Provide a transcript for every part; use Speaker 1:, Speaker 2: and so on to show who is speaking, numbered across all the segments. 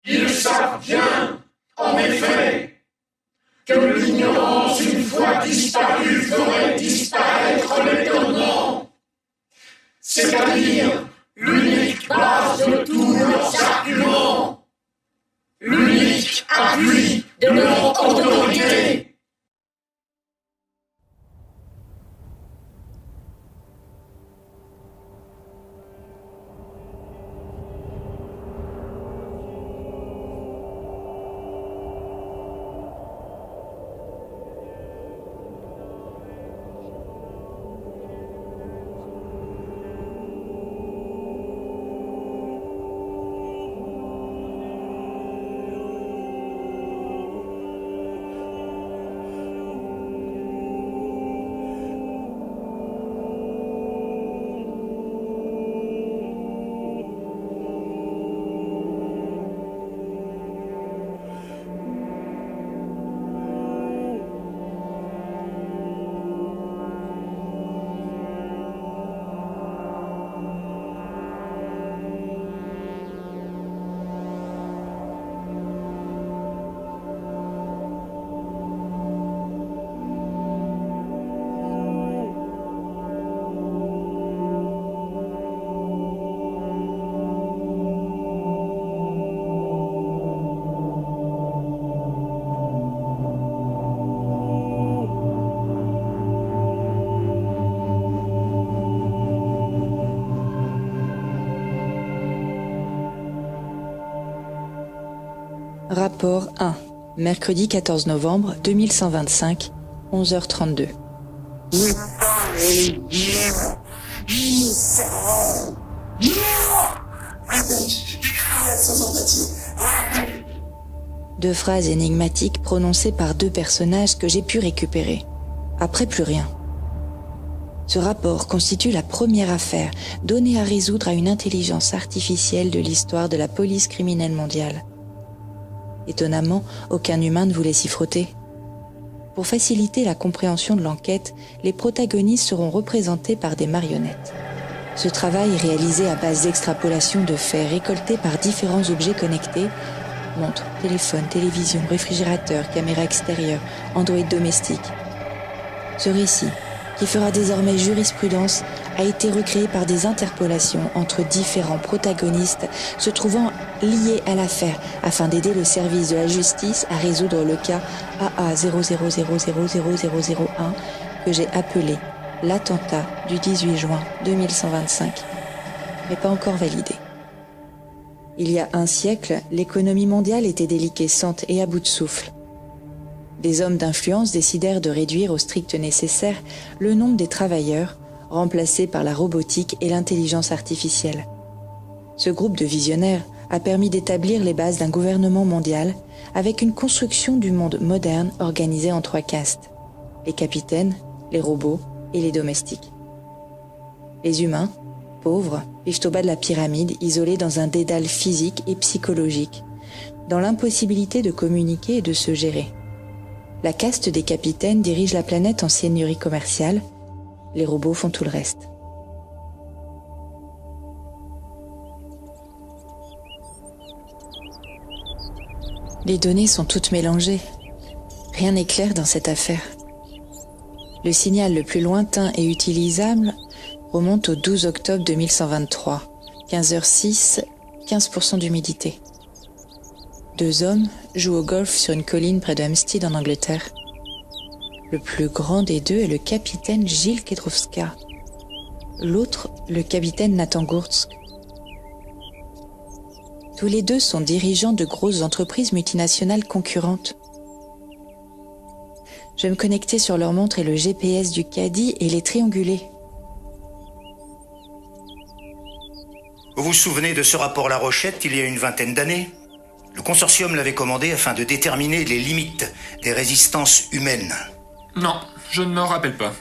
Speaker 1: Ils savent bien, en effet, que l'ignorance, une fois disparue, ferait disparaître l'étonnement. C'est-à-dire l'unique base de tous leurs arguments, l'unique appui de leur autorité.
Speaker 2: Rapport 1, mercredi 14 novembre 2125, 11h32. Deux phrases énigmatiques prononcées par deux personnages que j'ai pu récupérer. Après, plus rien. Ce rapport constitue la première affaire donnée à résoudre à une intelligence artificielle de l'histoire de la police criminelle mondiale. Étonnamment, aucun humain ne voulait s'y frotter. Pour faciliter la compréhension de l'enquête, les protagonistes seront représentés par des marionnettes. Ce travail est réalisé à base d'extrapolation de faits récoltés par différents objets connectés, montres, téléphones, télévision, réfrigérateur, caméra extérieure, Android domestique. Ce récit, qui fera désormais jurisprudence, a été recréé par des interpolations entre différents protagonistes se trouvant liés à l'affaire afin d'aider le service de la justice à résoudre le cas AA00000001 que j'ai appelé l'attentat du 18 juin 2125, mais pas encore validé. Il y a un siècle, l'économie mondiale était déliquescente et à bout de souffle. Des hommes d'influence décidèrent de réduire au strict nécessaire le nombre des travailleurs, remplacés par la robotique et l'intelligence artificielle. Ce groupe de visionnaires a permis d'établir les bases d'un gouvernement mondial avec une construction du monde moderne organisée en trois castes: les capitaines, les robots et les domestiques. Les humains, pauvres, vivent au bas de la pyramide, isolés dans un dédale physique et psychologique, dans l'impossibilité de communiquer et de se gérer. La caste des capitaines dirige la planète en seigneurie commerciale, les robots font tout le reste. Les données sont toutes mélangées. Rien n'est clair dans cette affaire. Le signal le plus lointain et utilisable remonte au 12 octobre 2123, 15h06, 15% d'humidité. Deux hommes jouent au golf sur une colline près de Hampstead en Angleterre. Le plus grand des deux est le capitaine Gilles Kedrowska. L'autre, le capitaine Nathan Gursk. Tous les deux sont dirigeants de grosses entreprises multinationales concurrentes. Je vais me connecter sur leur montre et le GPS du caddie et les trianguler.
Speaker 3: Vous vous souvenez de ce rapport La Rochette il y a une vingtaine d'années ? Le consortium l'avait commandé afin de déterminer les limites des résistances humaines.
Speaker 4: Non, je ne me rappelle pas.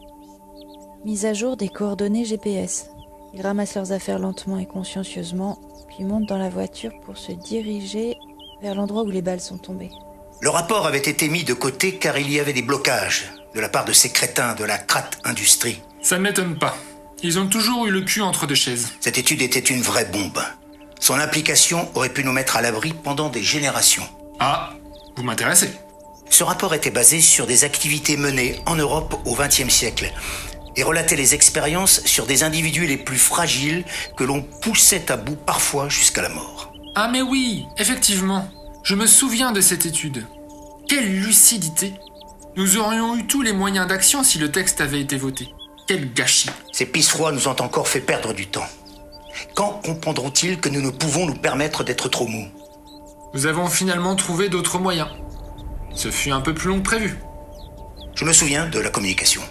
Speaker 2: Mise à jour des coordonnées GPS. Ils ramassent leurs affaires lentement et consciencieusement, puis montent dans la voiture pour se diriger vers l'endroit où les balles sont tombées.
Speaker 3: Le rapport avait été mis de côté car il y avait des blocages de la part de ces crétins de la Krat Industrie.
Speaker 4: Ça ne m'étonne pas. Ils ont toujours eu le cul entre deux chaises.
Speaker 3: Cette étude était une vraie bombe. Son implication aurait pu nous mettre à l'abri pendant des générations.
Speaker 4: Ah, vous m'intéressez.
Speaker 3: Ce rapport était basé sur des activités menées en Europe au XXe siècle et relatait les expériences sur des individus les plus fragiles que l'on poussait à bout parfois jusqu'à la mort.
Speaker 4: Ah mais oui, effectivement. Je me souviens de cette étude. Quelle lucidité! Nous aurions eu tous les moyens d'action si le texte avait été voté. Quel gâchis!
Speaker 3: Ces pisse froids nous ont encore fait perdre du temps. Quand comprendront-ils que nous ne pouvons nous permettre d'être trop mous?
Speaker 4: Nous avons finalement trouvé d'autres moyens. Ce fut un peu plus long que prévu.
Speaker 3: Je me souviens de la communication.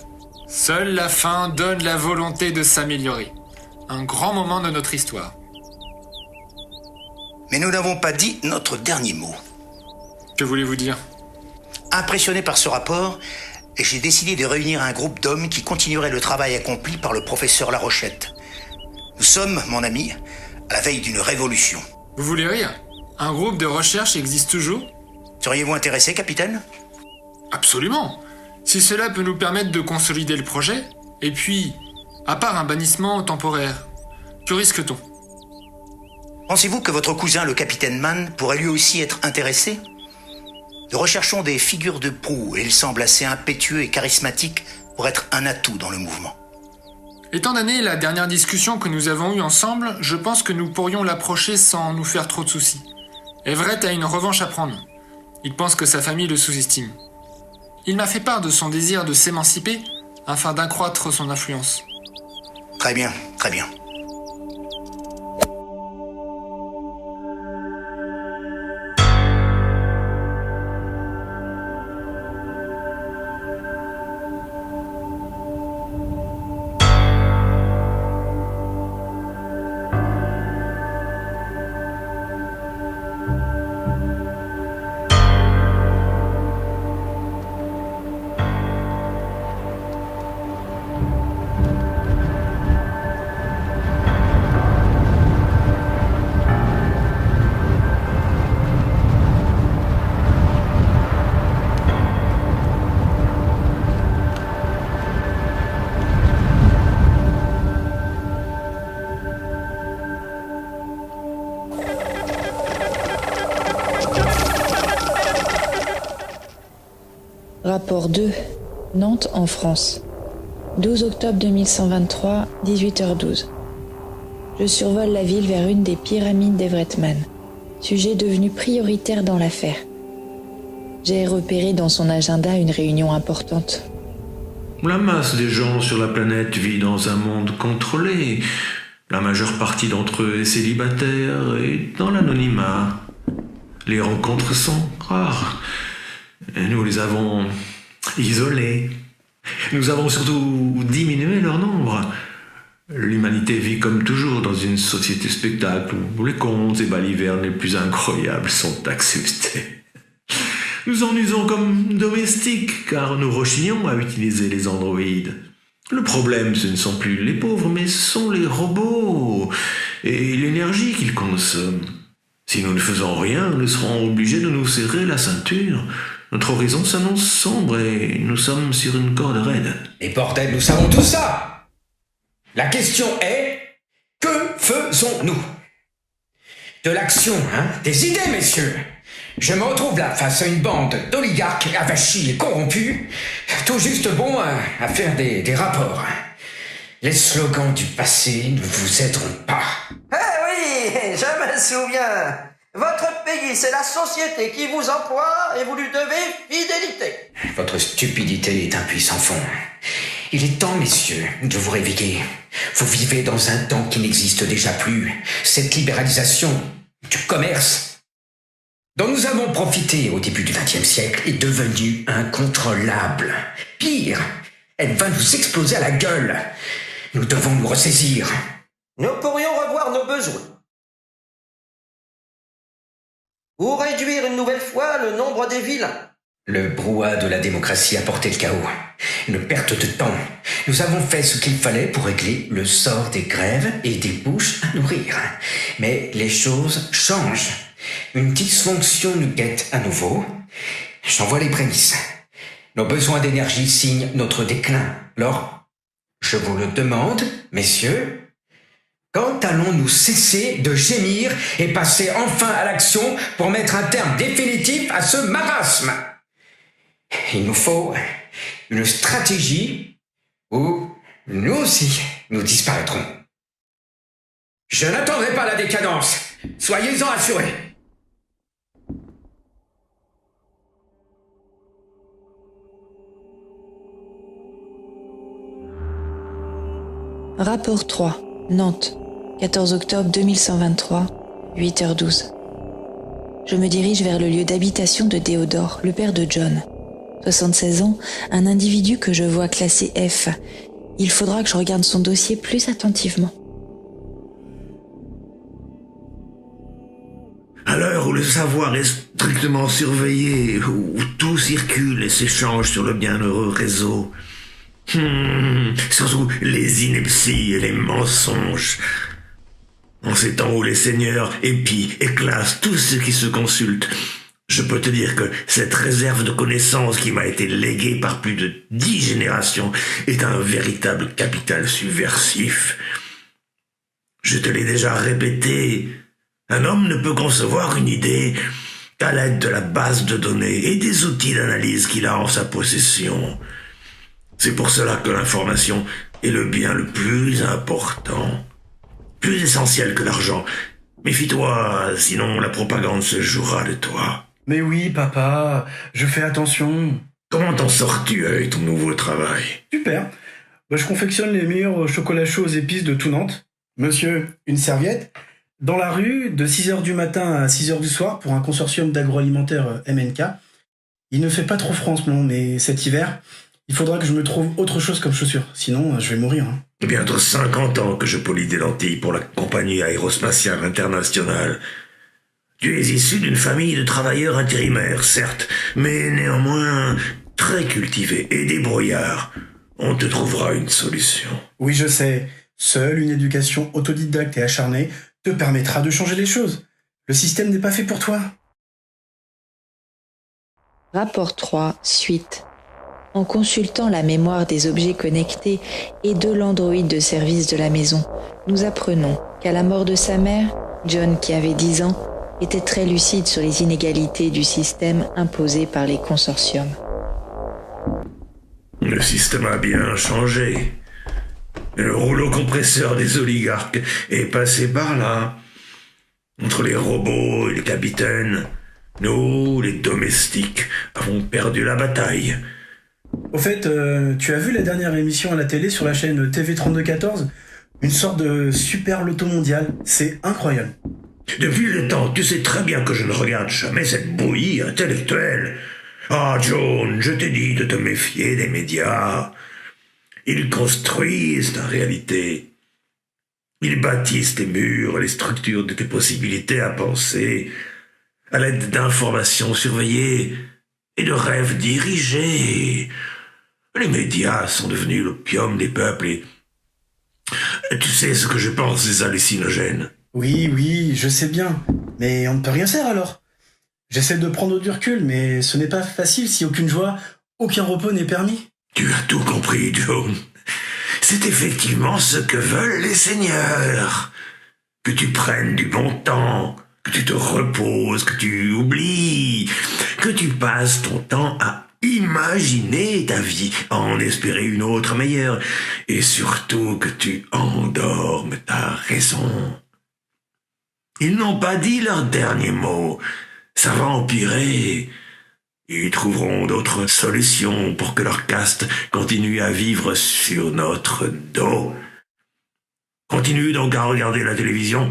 Speaker 4: Seule la fin donne la volonté de s'améliorer. Un grand moment de notre histoire.
Speaker 3: Mais nous n'avons pas dit notre dernier mot.
Speaker 4: Que voulez-vous dire?
Speaker 3: Impressionné par ce rapport, j'ai décidé de réunir un groupe d'hommes qui continuerait le travail accompli par le professeur Larochette. Nous sommes, mon ami, à la veille d'une révolution.
Speaker 4: Vous voulez rire? Un groupe de recherche existe toujours?
Speaker 3: Seriez-vous intéressé, capitaine?
Speaker 4: Absolument. Si cela peut nous permettre de consolider le projet, et puis, à part un bannissement temporaire, que risque-t-on?
Speaker 3: Pensez-vous que votre cousin, le capitaine Mann, pourrait lui aussi être intéressé? Nous recherchons des figures de proue et il semble assez impétueux et charismatique pour être un atout dans le mouvement.
Speaker 4: Étant donné la dernière discussion que nous avons eue ensemble, je pense que nous pourrions l'approcher sans nous faire trop de soucis. Everett a une revanche à prendre. Il pense que sa famille le sous-estime. Il m'a fait part de son désir de s'émanciper afin d'accroître son influence.
Speaker 3: Très bien, très bien.
Speaker 2: Rapport 2, Nantes en France. 12 octobre 2123, 18h12. Je survole la ville vers une des pyramides d'Everett Mann, sujet devenu prioritaire dans l'affaire. J'ai repéré dans son agenda une réunion importante.
Speaker 5: La masse des gens sur la planète vit dans un monde contrôlé. La majeure partie d'entre eux est célibataire et dans l'anonymat. Les rencontres sont rares. Et nous les avons isolés. Nous avons surtout diminué leur nombre. L'humanité vit comme toujours dans une société spectacle où les contes et balivernes les plus incroyables sont acceptés. Nous en usons comme domestiques car nous rechignons à utiliser les androïdes. Le problème, ce ne sont plus les pauvres, mais ce sont les robots et l'énergie qu'ils consomment. Si nous ne faisons rien, nous serons obligés de nous serrer la ceinture. Notre horizon s'annonce sombre et nous sommes sur une corde raide.
Speaker 6: Et bordel, nous savons tout ça. La question est, que faisons-nous? De l'action, hein? Des idées, messieurs. Je me retrouve là face à une bande d'oligarques avachis et corrompus, tout juste bons à faire des rapports. Les slogans du passé ne vous aideront pas.
Speaker 7: Ah oui, je me souviens. Votre pays, c'est la société qui vous emploie et vous lui devez fidélité.
Speaker 6: Votre stupidité est un puissant fond. Il est temps, messieurs, de vous réveiller. Vous vivez dans un temps qui n'existe déjà plus. Cette libéralisation du commerce dont nous avons profité au début du XXe siècle est devenue incontrôlable. Pire, elle va nous exploser à la gueule. Nous devons nous ressaisir.
Speaker 7: Nous pourrions revoir nos besoins. Ou réduire une nouvelle fois le nombre des vilains.
Speaker 6: Le brouhaha de la démocratie a porté le chaos. Une perte de temps. Nous avons fait ce qu'il fallait pour régler le sort des grèves et des bouches à nourrir. Mais les choses changent. Une dysfonction nous guette à nouveau. J'en vois les prémices. Nos besoins d'énergie signent notre déclin. Alors, je vous le demande, messieurs, Quand allons-nous cesser de gémir et passer enfin à l'action pour mettre un terme définitif à ce marasme? Il nous faut une stratégie ou nous aussi, nous disparaîtrons. Je n'attendrai pas la décadence. Soyez-en assurés.
Speaker 2: Rapport 3, Nantes, 14 octobre 2123, 8h12. Je me dirige vers le lieu d'habitation de Théodore, le père de John. 76 ans, un individu que je vois classé F. Il faudra que je regarde son dossier plus attentivement.
Speaker 5: À l'heure où le savoir est strictement surveillé, où tout circule et s'échange sur le bienheureux réseau, surtout les inepties et les mensonges, en ces temps où les seigneurs épient et classent tous ceux qui se consultent, je peux te dire que cette réserve de connaissances qui m'a été léguée par plus de 10 générations est un véritable capital subversif. Je te l'ai déjà répété, un homme ne peut concevoir une idée qu'à l'aide de la base de données et des outils d'analyse qu'il a en sa possession. C'est pour cela que l'information est le bien le plus important, plus essentiel que l'argent. Méfie-toi, sinon la propagande se jouera de toi.
Speaker 8: Mais oui, papa, je fais attention.
Speaker 5: Comment t'en sors-tu avec ton nouveau travail?
Speaker 8: Super. Je confectionne les meilleurs chocolats chauds aux épices de tout Nantes. Monsieur, une serviette. Dans la rue, de 6h du matin à 6h du soir, pour un consortium d'agroalimentaire MNK. Il ne fait pas trop froid en ce moment, mais cet hiver, il faudra que je me trouve autre chose comme chaussure. Sinon, je vais mourir.
Speaker 5: Bientôt 50 ans que je polis des lentilles pour la compagnie aérospatiale internationale. Tu es issu d'une famille de travailleurs intérimaires, certes, mais néanmoins très cultivés et débrouillards. On te trouvera une solution.
Speaker 8: Oui, je sais. Seule une éducation autodidacte et acharnée te permettra de changer les choses. Le système n'est pas fait pour toi.
Speaker 2: Rapport 3, suite. En consultant la mémoire des objets connectés et de l'Android de service de la maison, nous apprenons qu'à la mort de sa mère, John, qui avait 10 ans, était très lucide sur les inégalités du système imposé par les consortiums.
Speaker 5: Le système a bien changé. Le rouleau compresseur des oligarques est passé par là. Entre les robots et les capitaines, nous, les domestiques, avons perdu la bataille.
Speaker 8: Au fait, tu as vu la dernière émission à la télé sur la chaîne TV3214 ? Une sorte de super loto mondial. C'est incroyable.
Speaker 5: Depuis le temps, tu sais très bien que je ne regarde jamais cette bouillie intellectuelle. Ah, John, je t'ai dit de te méfier des médias. Ils construisent ta réalité. Ils bâtissent tes murs, les structures de tes possibilités à penser, à l'aide d'informations surveillées et de rêves dirigés. Les médias sont devenus l'opium des peuples et tu sais ce que je pense des hallucinogènes.
Speaker 8: Oui, je sais bien. Mais on ne peut rien faire alors. J'essaie de prendre du recul, mais ce n'est pas facile si aucune joie, aucun repos n'est permis.
Speaker 5: Tu as tout compris, John. C'est effectivement ce que veulent les seigneurs. Que tu prennes du bon temps, que tu te reposes, que tu oublies, que tu passes ton temps à imaginer ta vie, à en espérer une autre meilleure, et surtout que tu endormes ta raison. Ils n'ont pas dit leur dernier mot. Ça va empirer. Ils trouveront d'autres solutions pour que leur caste continue à vivre sur notre dos. Continue donc à regarder la télévision.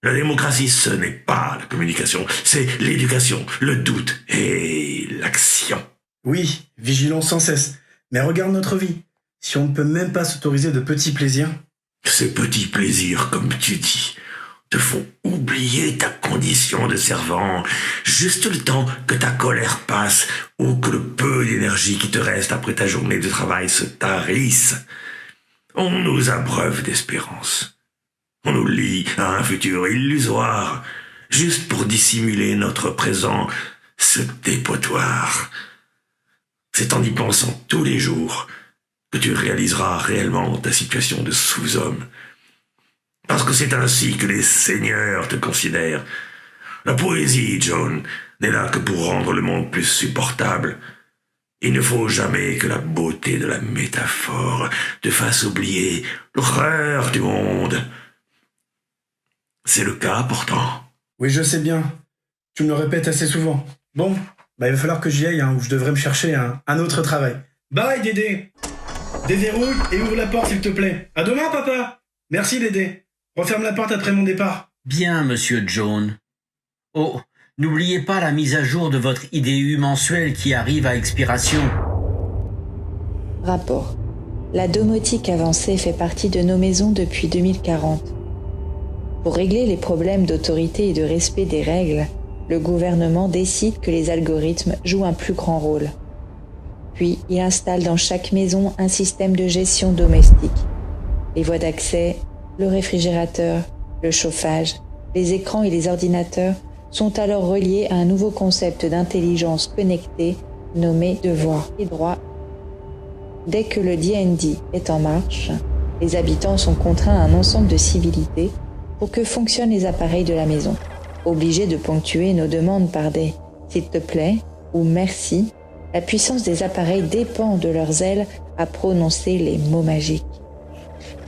Speaker 5: La démocratie, ce n'est pas la communication, c'est l'éducation, le doute et l'action.
Speaker 8: Oui, vigilance sans cesse. Mais regarde notre vie. Si on ne peut même pas s'autoriser de petits plaisirs.
Speaker 5: Ces petits plaisirs, comme tu dis, te font oublier ta condition de servant, juste le temps que ta colère passe ou que le peu d'énergie qui te reste après ta journée de travail se tarisse. On nous abreuve d'espérance. On nous lie à un futur illusoire, juste pour dissimuler notre présent, ce dépotoir. C'est en y pensant tous les jours que tu réaliseras réellement ta situation de sous-homme. Parce que c'est ainsi que les seigneurs te considèrent. La poésie, John, n'est là que pour rendre le monde plus supportable. Il ne faut jamais que la beauté de la métaphore te fasse oublier l'horreur du monde. C'est le cas pourtant.
Speaker 8: Oui, je sais bien. Tu me le répètes assez souvent. Bon, il va falloir que j'y aille, ou je devrais me chercher un autre travail. Bye, Dédé. Déverrouille et ouvre la porte, s'il te plaît. À demain, papa. Merci, Dédé. Referme la porte après mon départ.
Speaker 9: Bien, monsieur John. Oh, n'oubliez pas la mise à jour de votre IDU mensuel qui arrive à expiration.
Speaker 2: Rapport. La domotique avancée fait partie de nos maisons depuis 2040. Pour régler les problèmes d'autorité et de respect des règles, le gouvernement décide que les algorithmes jouent un plus grand rôle. Puis, il installe dans chaque maison un système de gestion domestique. Les voies d'accès, le réfrigérateur, le chauffage, les écrans et les ordinateurs sont alors reliés à un nouveau concept d'intelligence connectée nommé devoir et droit. Dès que le D&D est en marche, les habitants sont contraints à un ensemble de civilités pour que fonctionnent les appareils de la maison, obligés de ponctuer nos demandes par des « s'il te plaît » ou « merci ». La puissance des appareils dépend de leurs ailes à prononcer les mots magiques.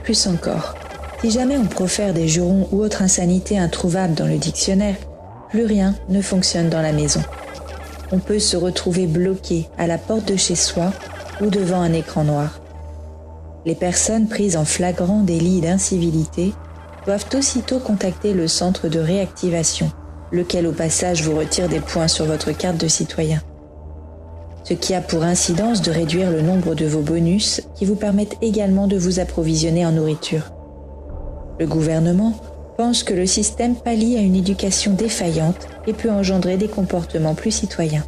Speaker 2: Plus encore, si jamais on profère des jurons ou autres insanités introuvables dans le dictionnaire, plus rien ne fonctionne dans la maison. On peut se retrouver bloqué à la porte de chez soi ou devant un écran noir. Les personnes prises en flagrant délit d'incivilité doivent aussitôt contacter le centre de réactivation, lequel au passage vous retire des points sur votre carte de citoyen. Ce qui a pour incidence de réduire le nombre de vos bonus qui vous permettent également de vous approvisionner en nourriture. Le gouvernement pense que le système pallie à une éducation défaillante et peut engendrer des comportements plus citoyens.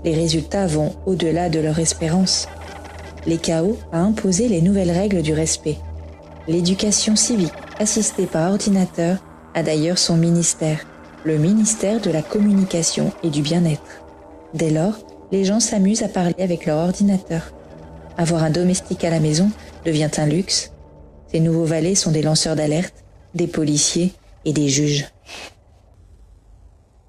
Speaker 2: Les résultats vont au-delà de leur espérance. Les chaos a imposé les nouvelles règles du respect. L'éducation civique, assistée par ordinateur, a d'ailleurs son ministère, le ministère de la communication et du bien-être. Dès lors, les gens s'amusent à parler avec leur ordinateur. Avoir un domestique à la maison devient un luxe. Ces nouveaux valets sont des lanceurs d'alerte, des policiers et des juges.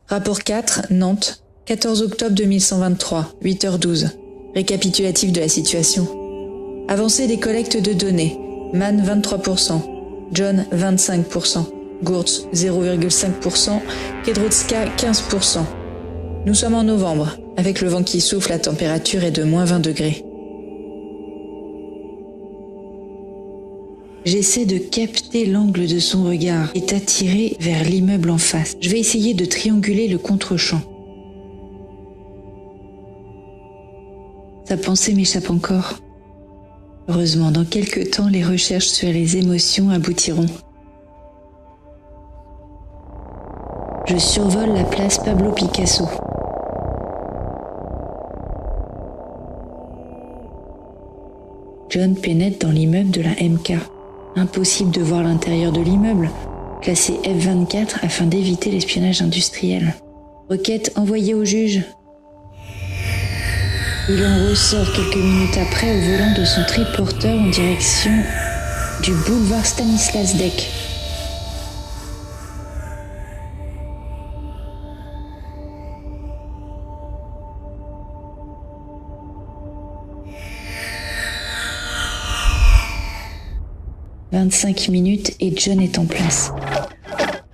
Speaker 2: Rapport 4, Nantes, 14 octobre 2123, 8h12. Récapitulatif de la situation. Avancée des collectes de données. Mann 23%, John 25%, Gurtz 0,5%, Kedrotska 15%. Nous sommes en novembre. Avec le vent qui souffle, la température est de -20 degrés. J'essaie de capter l'angle de son regard et attiré vers l'immeuble en face. Je vais essayer de trianguler le contre-champ. Sa pensée m'échappe encore. Heureusement, dans quelques temps, les recherches sur les émotions aboutiront. Je survole la place Pablo Picasso. John pénètre dans l'immeuble de la MK. Impossible de voir l'intérieur de l'immeuble, classé F24 afin d'éviter l'espionnage industriel. Requête envoyée au juge. Il en ressort quelques minutes après au volant de son triporteur en direction du boulevard Stanislas Deck. « 25 minutes et John est en place.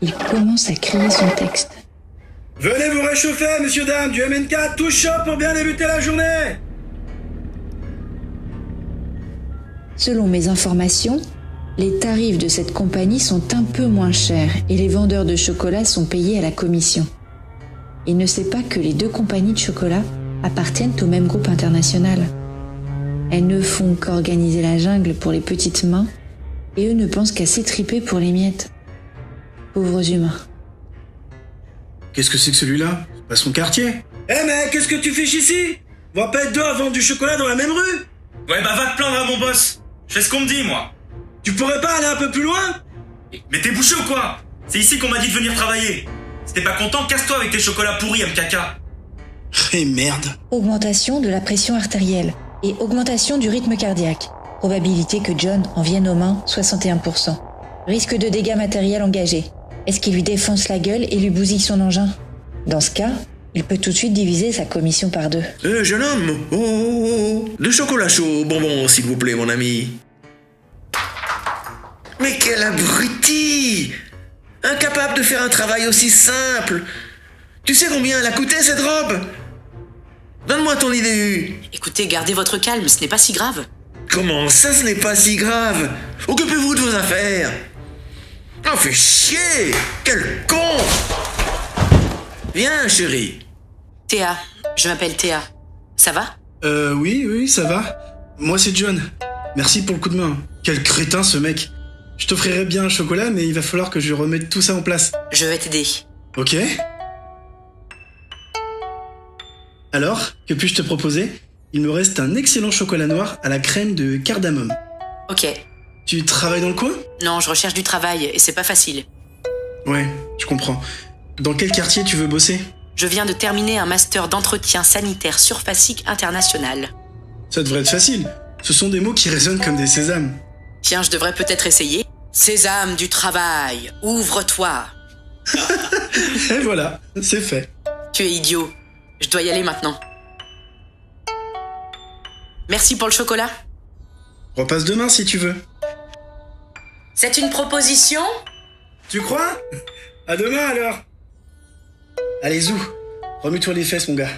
Speaker 2: Il commence à crier son texte.
Speaker 8: Venez vous réchauffer, messieurs, dames, du MN4, tout chaud pour bien débuter la journée.
Speaker 2: Selon mes informations, les tarifs de cette compagnie sont un peu moins chers et les vendeurs de chocolat sont payés à la commission. Il ne sait pas que les deux compagnies de chocolat appartiennent au même groupe international. Elles ne font qu'organiser la jungle pour les petites mains et eux ne pensent qu'à s'étriper pour les miettes. Pauvres humains.
Speaker 8: Qu'est-ce que c'est que celui-là? C'est pas son quartier. Eh mec, qu'est-ce que tu fiches ici? On va pas être deux à vendre du chocolat dans la même rue.
Speaker 10: Ouais bah va te plaindre à mon boss. Je fais ce qu'on me dit moi.
Speaker 8: Tu pourrais pas aller un peu plus loin?
Speaker 10: Mais t'es bouché ou quoi? C'est ici qu'on m'a dit de venir travailler. Si t'es pas content, casse-toi avec tes chocolats pourris, MKK.
Speaker 8: Eh merde.
Speaker 2: Augmentation de la pression artérielle et augmentation du rythme cardiaque. Probabilité que John en vienne aux mains, 61%. Risque de dégâts matériels engagés. Est-ce qu'il lui défonce la gueule et lui bousille son engin? Dans ce cas, il peut tout de suite diviser sa commission par 2.
Speaker 5: Jeune homme, oh. De chocolat chaud, bonbon, s'il vous plaît, mon ami. Mais quel abruti! Incapable de faire un travail aussi simple. Tu sais combien elle a coûté, cette robe? Donne-moi ton IDU.
Speaker 11: Écoutez, gardez votre calme, ce n'est pas si grave.
Speaker 5: Comment ça, ce n'est pas si grave? Occupez-vous de vos affaires. Oh, fait chier! Quel con! Viens, chérie.
Speaker 11: Théa, je m'appelle Théa. Ça va?
Speaker 8: Oui, ça va. Moi, c'est John. Merci pour le coup de main. Quel crétin, ce mec. Je t'offrirais bien un chocolat, mais il va falloir que je remette tout ça en place.
Speaker 11: Je vais t'aider.
Speaker 8: Ok. Alors, que puis-je te proposer? Il me reste un excellent chocolat noir à la crème de cardamome.
Speaker 11: Ok.
Speaker 8: Tu travailles dans le coin?
Speaker 11: Non, je recherche du travail et c'est pas facile.
Speaker 8: Ouais, je comprends. Dans quel quartier tu veux bosser?
Speaker 11: Je viens de terminer un master d'entretien sanitaire surfacique international.
Speaker 8: Ça devrait être facile. Ce sont des mots qui résonnent comme des sésames.
Speaker 11: Tiens, je devrais peut-être essayer. Sésame du travail, ouvre-toi.
Speaker 8: Et voilà, c'est fait.
Speaker 11: Tu es idiot. Je dois y aller maintenant. Merci pour le chocolat.
Speaker 8: Repasse demain si tu veux.
Speaker 11: C'est une proposition?
Speaker 8: Tu crois? À demain alors. Allez, Zou, remue-toi les fesses, mon gars.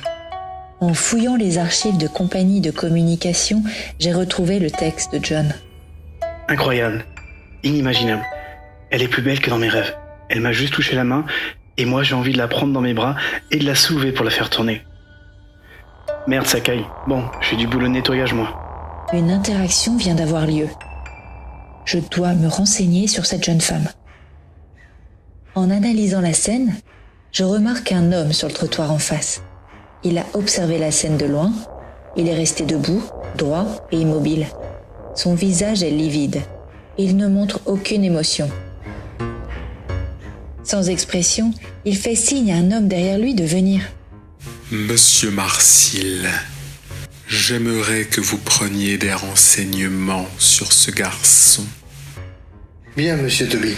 Speaker 2: En fouillant les archives de compagnies de communication, j'ai retrouvé le texte de John.
Speaker 8: Incroyable. Inimaginable. Elle est plus belle que dans mes rêves. Elle m'a juste touché la main, et moi j'ai envie de la prendre dans mes bras et de la soulever pour la faire tourner. Merde, ça caille. Bon, j'ai du boulot de nettoyage, moi.
Speaker 2: Une interaction vient d'avoir lieu. Je dois me renseigner sur cette jeune femme. En analysant la scène, je remarque un homme sur le trottoir en face. Il a observé la scène de loin. Il est resté debout, droit et immobile. Son visage est livide. Il ne montre aucune émotion. Sans expression, il fait signe à un homme derrière lui de venir.
Speaker 12: Monsieur Marcil, j'aimerais que vous preniez des renseignements sur ce garçon.
Speaker 13: Bien, monsieur Toby.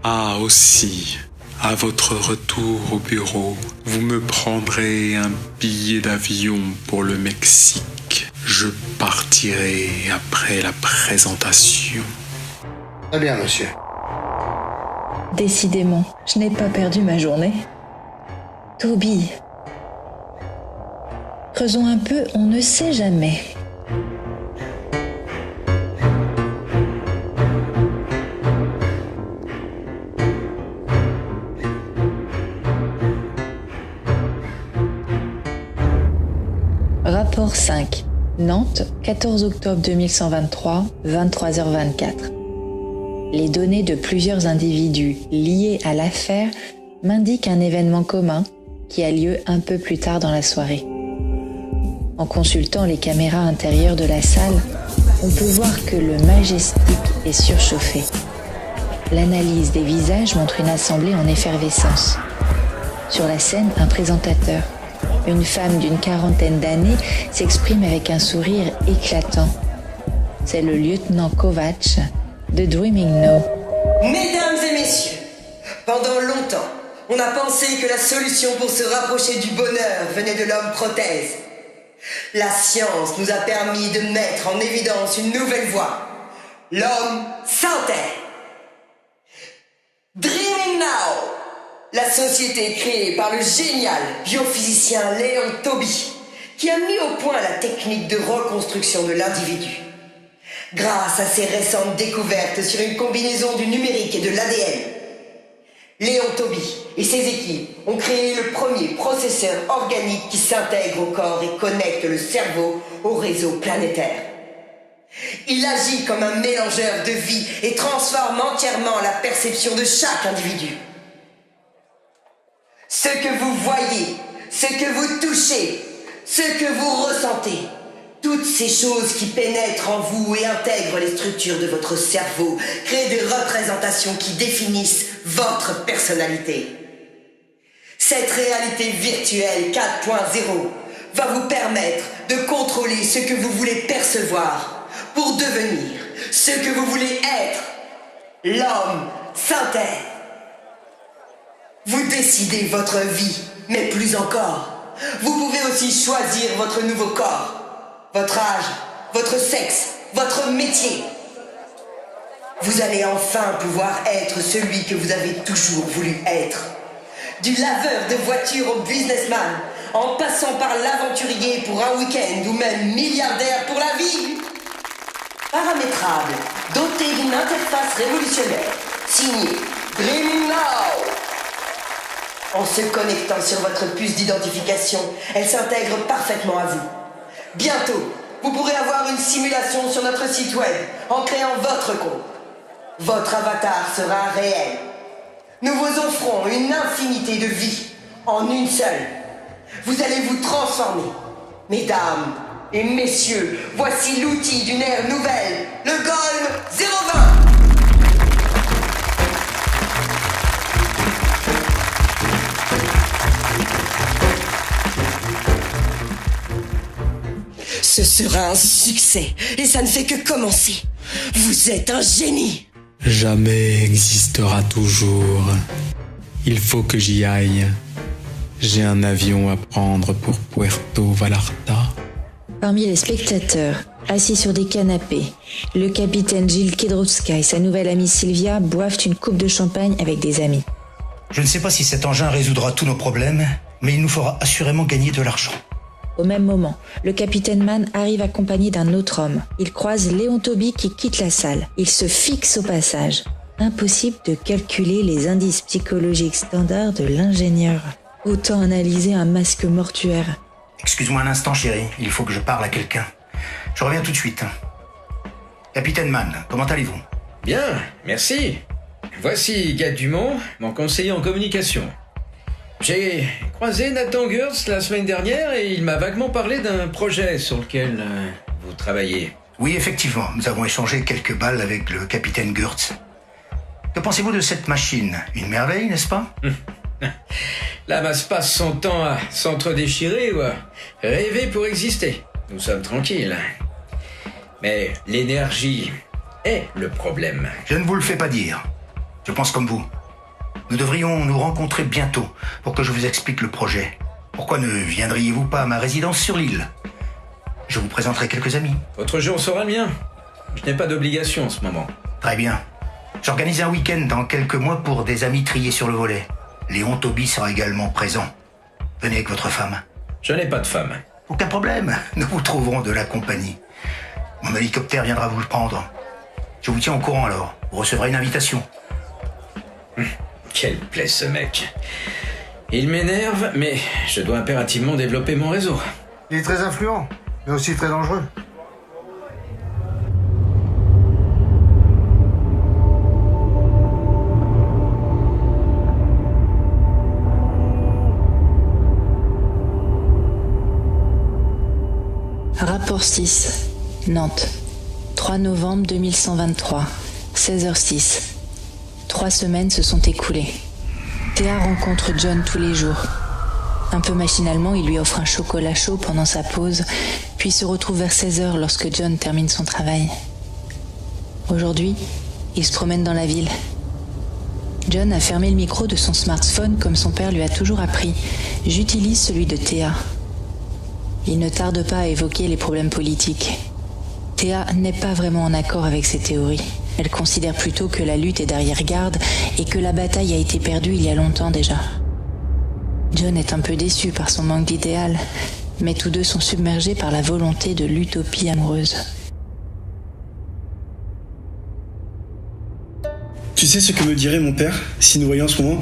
Speaker 12: Ah, aussi, à votre retour au bureau, vous me prendrez un billet d'avion pour le Mexique. Je partirai après la présentation.
Speaker 13: Très bien, monsieur.
Speaker 2: Décidément, je n'ai pas perdu ma journée. Toby. Creusons un peu, on ne sait jamais. Rapport 5. Nantes, 14 octobre 2123, 23h24. Les données de plusieurs individus liés à l'affaire m'indiquent un événement commun qui a lieu un peu plus tard dans la soirée. En consultant les caméras intérieures de la salle, on peut voir que le Majestic est surchauffé. L'analyse des visages montre une assemblée en effervescence. Sur la scène, un présentateur. Une femme d'une quarantaine d'années s'exprime avec un sourire éclatant. C'est le lieutenant Kovacs de Dreaming No.
Speaker 14: Mesdames et messieurs, pendant longtemps, on a pensé que la solution pour se rapprocher du bonheur venait de l'homme prothèse. La science nous a permis de mettre en évidence une nouvelle voie, l'homme synthèse. Dreaming Now, la société créée par le génial biophysicien Léon Toby, qui a mis au point la technique de reconstruction de l'individu. Grâce à ses récentes découvertes sur une combinaison du numérique et de l'ADN, Léon Toby et ses équipes ont créé le premier processeur organique qui s'intègre au corps et connecte le cerveau au réseau planétaire. Il agit comme un mélangeur de vie et transforme entièrement la perception de chaque individu. Ce que vous voyez, ce que vous touchez, ce que vous ressentez, toutes ces choses qui pénètrent en vous et intègrent les structures de votre cerveau créent des représentations qui définissent votre personnalité. Cette réalité virtuelle 4.0 va vous permettre de contrôler ce que vous voulez percevoir pour devenir ce que vous voulez être. L'homme s'intègre. Vous décidez votre vie, mais plus encore. Vous pouvez aussi choisir votre nouveau corps, votre âge, votre sexe, votre métier. Vous allez enfin pouvoir être celui que vous avez toujours voulu être. Du laveur de voitures au businessman, en passant par l'aventurier pour un week-end ou même milliardaire pour la vie. Paramétrable, doté d'une interface révolutionnaire, signé Dream Now. En se connectant sur votre puce d'identification, elle s'intègre parfaitement à vous. Bientôt, vous pourrez avoir une simulation sur notre site web en créant votre compte. Votre avatar sera réel. Nous vous offrons une infinité de vies en une seule. Vous allez vous transformer. Mesdames et messieurs, voici l'outil d'une ère nouvelle, le Golem 020. Ce sera un succès, et ça ne fait que commencer. Vous êtes un génie.
Speaker 12: Jamais existera toujours. Il faut que j'y aille. J'ai un avion à prendre pour Puerto Vallarta.
Speaker 2: Parmi les spectateurs, assis sur des canapés, le capitaine Gilles Kedrowska et sa nouvelle amie Sylvia boivent une coupe de champagne avec des amis.
Speaker 3: Je ne sais pas si cet engin résoudra tous nos problèmes, mais il nous fera assurément gagner de l'argent.
Speaker 2: Au même moment, le capitaine Mann arrive accompagné d'un autre homme. Il croise Léon Toby qui quitte la salle. Il se fixe au passage. Impossible de calculer les indices psychologiques standards de l'ingénieur. Autant analyser un masque mortuaire.
Speaker 3: Excuse-moi un instant, chérie. Il faut que je parle à quelqu'un. Je reviens tout de suite. Capitaine Mann, comment allez-vous?
Speaker 6: Bien, merci. Voici Guy Dumont, mon conseiller en communication. J'ai croisé Nathan Gertz la semaine dernière et il m'a vaguement parlé d'un projet sur lequel vous travaillez.
Speaker 3: Oui, effectivement, nous avons échangé quelques balles avec le capitaine Gertz. Que pensez-vous de cette machine? Une merveille, n'est-ce pas?
Speaker 6: La masse passe son temps à s'entre-déchirer ou à rêver pour exister. Nous sommes tranquilles. Mais l'énergie est le problème.
Speaker 3: Je ne vous le fais pas dire. Je pense comme vous. Nous devrions nous rencontrer bientôt pour que je vous explique le projet. Pourquoi ne viendriez-vous pas à ma résidence sur l'île? Je vous présenterai quelques amis.
Speaker 6: Votre jour sera le mien. Je n'ai pas d'obligation en ce moment.
Speaker 3: Très bien. J'organise un week-end dans quelques mois pour des amis triés sur le volet. Léon Toby sera également présent. Venez avec votre femme.
Speaker 6: Je n'ai pas de femme.
Speaker 3: Aucun problème. Nous vous trouverons de la compagnie. Mon hélicoptère viendra vous le prendre. Je vous tiens au courant alors. Vous recevrez une invitation.
Speaker 6: Quelle plaie ce mec. Il m'énerve, mais je dois impérativement développer mon réseau.
Speaker 13: Il est très influent, mais aussi très dangereux.
Speaker 2: Rapport 6, Nantes, 3 novembre 2123, 16h06. 3 semaines se sont écoulées. Théa rencontre John tous les jours. Un peu machinalement, il lui offre un chocolat chaud pendant sa pause, puis se retrouve vers 16h lorsque John termine son travail. Aujourd'hui, il se promène dans la ville. John a fermé le micro de son smartphone comme son père lui a toujours appris. J'utilise celui de Théa. Il ne tarde pas à évoquer les problèmes politiques. Théa n'est pas vraiment en accord avec ses théories. Elle considère plutôt que la lutte est d'arrière-garde et que la bataille a été perdue il y a longtemps déjà. John est un peu déçu par son manque d'idéal, mais tous deux sont submergés par la volonté de l'utopie amoureuse.
Speaker 8: Tu sais ce que me dirait mon père si nous voyions en ce moment?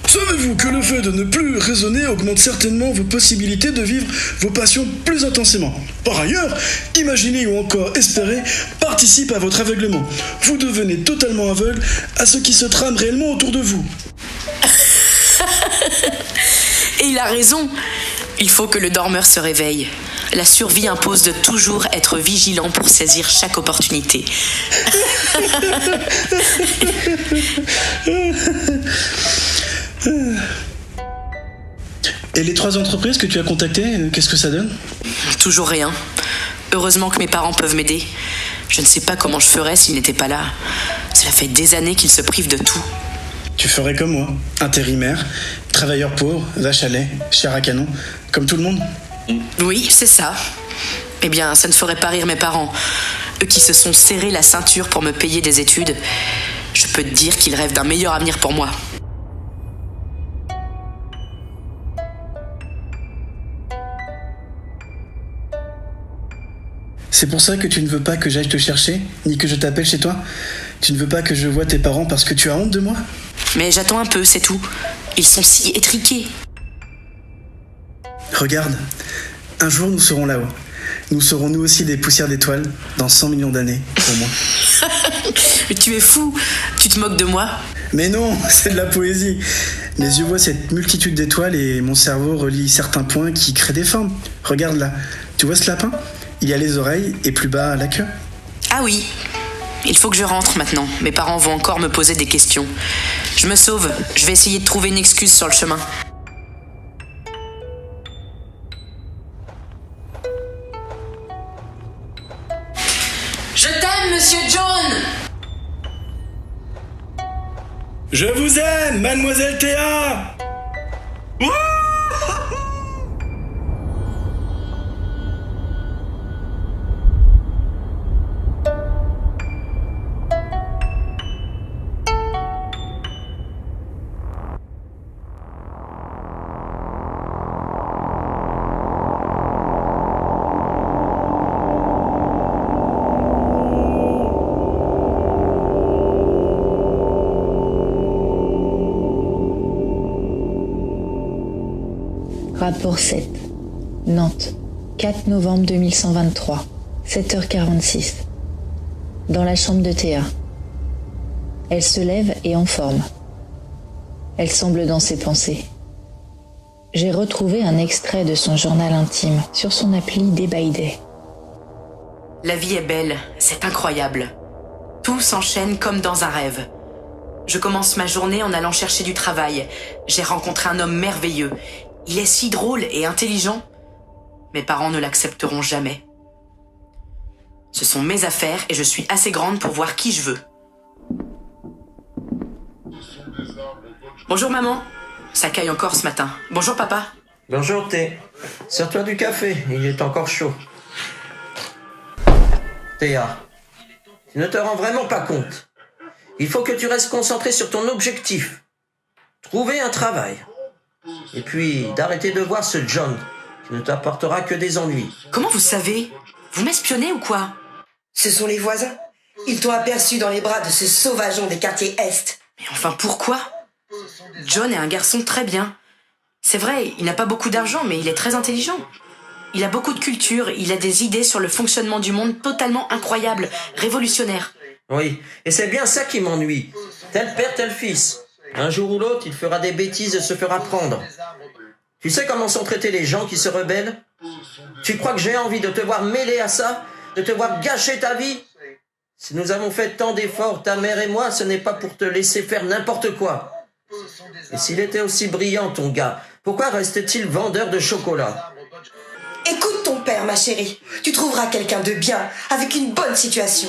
Speaker 8: Savez-vous que le fait de ne plus raisonner augmente certainement vos possibilités de vivre vos passions plus intensément. Par ailleurs, imaginer ou encore espérer participe à votre aveuglement. Vous devenez totalement aveugle à ce qui se trame réellement autour de vous.
Speaker 11: Et il a raison. Il faut que le dormeur se réveille. La survie impose de toujours être vigilant pour saisir chaque opportunité.
Speaker 8: Et les 3 entreprises que tu as contactées, qu'est-ce que ça donne?
Speaker 11: Toujours rien. Heureusement que mes parents peuvent m'aider. Je ne sais pas comment je ferais s'ils n'étaient pas là. Cela fait des années qu'il se prive de tout.
Speaker 8: Tu ferais comme moi, intérimaire, travailleur pauvre, vache à lait, chair à canon, comme tout le monde.
Speaker 11: Oui, c'est ça. Eh bien, ça ne ferait pas rire mes parents. Eux qui se sont serrés la ceinture pour me payer des études. Je peux te dire qu'ils rêvent d'un meilleur avenir pour moi.
Speaker 8: C'est pour ça que tu ne veux pas que j'aille te chercher, ni que je t'appelle chez toi? Tu ne veux pas que je voie tes parents parce que tu as honte de moi?
Speaker 11: Mais j'attends un peu, c'est tout. Ils sont si étriqués.
Speaker 8: Regarde, un jour nous serons là-haut. Nous serons nous aussi des poussières d'étoiles, dans 100 millions d'années, au moins.
Speaker 11: Mais tu es fou, tu te moques de moi?
Speaker 8: Mais non, c'est de la poésie. Mes yeux voient cette multitude d'étoiles et mon cerveau relie certains points qui créent des formes. Regarde là, tu vois ce lapin? Il y a les oreilles et plus bas la queue.
Speaker 11: Ah oui, il faut que je rentre maintenant. Mes parents vont encore me poser des questions. Je me sauve, je vais essayer de trouver une excuse sur le chemin. Je t'aime, Monsieur John!
Speaker 8: Je vous aime, Mademoiselle Théa!
Speaker 2: Rapport 7. Nantes, 4 novembre 2123, 7h46. Dans la chambre de Théa. Elle se lève et en forme. Elle semble dans ses pensées. J'ai retrouvé un extrait de son journal intime sur son appli Day by Day.
Speaker 11: La vie est belle, c'est incroyable. Tout s'enchaîne comme dans un rêve. Je commence ma journée en allant chercher du travail. J'ai rencontré un homme merveilleux. Il est si drôle et intelligent. Mes parents ne l'accepteront jamais. Ce sont mes affaires et je suis assez grande pour voir qui je veux. Bonjour maman. Ça caille encore ce matin. Bonjour papa.
Speaker 7: Bonjour Thé. Sers-toi du café, il est encore chaud. Théa, tu ne te rends vraiment pas compte. Il faut que tu restes concentré sur ton objectif. Trouver un travail. Et puis, d'arrêter de voir ce John, qui ne t'apportera que des ennuis.
Speaker 11: Comment vous savez? Vous m'espionnez ou quoi?
Speaker 14: Ce sont les voisins. Ils t'ont aperçu dans les bras de ce sauvageon des quartiers Est.
Speaker 11: Mais enfin, pourquoi? John est un garçon très bien. C'est vrai, il n'a pas beaucoup d'argent, mais il est très intelligent. Il a beaucoup de culture, il a des idées sur le fonctionnement du monde totalement incroyables, révolutionnaires.
Speaker 7: Oui, et c'est bien ça qui m'ennuie. Tel père, tel fils. Un jour ou l'autre, il fera des bêtises et se fera prendre. Tu sais comment sont traités les gens qui se rebellent? Tu crois que j'ai envie de te voir mêlé à ça? De te voir gâcher ta vie? Si nous avons fait tant d'efforts, ta mère et moi, ce n'est pas pour te laisser faire n'importe quoi. Et s'il était aussi brillant, ton gars, pourquoi restait-il vendeur de chocolat?
Speaker 14: Écoute ton père, ma chérie. Tu trouveras quelqu'un de bien, avec une bonne situation.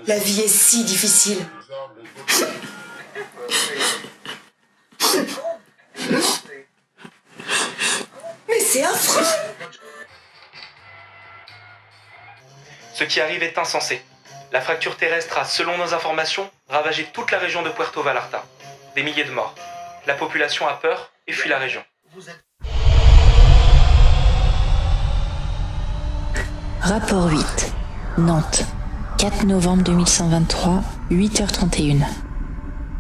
Speaker 14: La vie est si difficile. Mais c'est affreux!
Speaker 10: Ce qui arrive est insensé. La fracture terrestre a, selon nos informations, ravagé toute la région de Puerto Vallarta. Des milliers de morts. La population a peur et fuit la région.
Speaker 2: Rapport 8. Nantes, 4 novembre 2123, 8h31.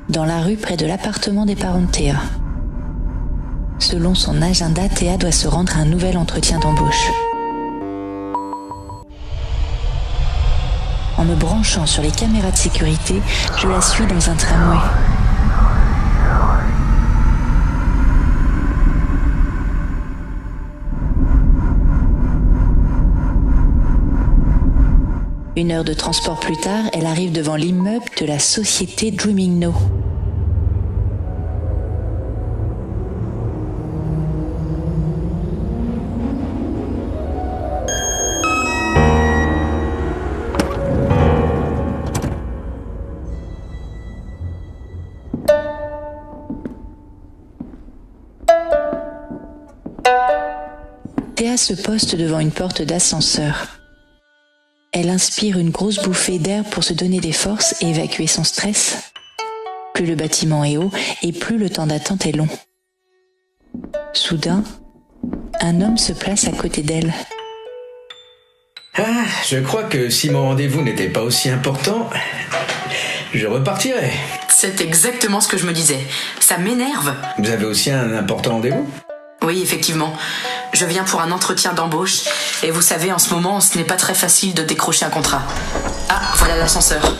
Speaker 2: Dans la rue près de l'appartement des parents de Théa. Selon son agenda, Théa doit se rendre à un nouvel entretien d'embauche. En me branchant sur les caméras de sécurité, je la suis dans un tramway. Une heure de transport plus tard, elle arrive devant l'immeuble de la société Dreaming No. Théa se poste devant une porte d'ascenseur. Elle inspire une grosse bouffée d'air pour se donner des forces et évacuer son stress. Plus le bâtiment est haut et plus le temps d'attente est long. Soudain, un homme se place à côté d'elle.
Speaker 6: Ah, je crois que si mon rendez-vous n'était pas aussi important, je repartirais.
Speaker 11: C'est exactement ce que je me disais. Ça m'énerve.
Speaker 6: Vous avez aussi un important rendez-vous ?
Speaker 11: Oui, effectivement. Je viens pour un entretien d'embauche. Et vous savez, en ce moment, ce n'est pas très facile de décrocher un contrat. Ah, voilà l'ascenseur.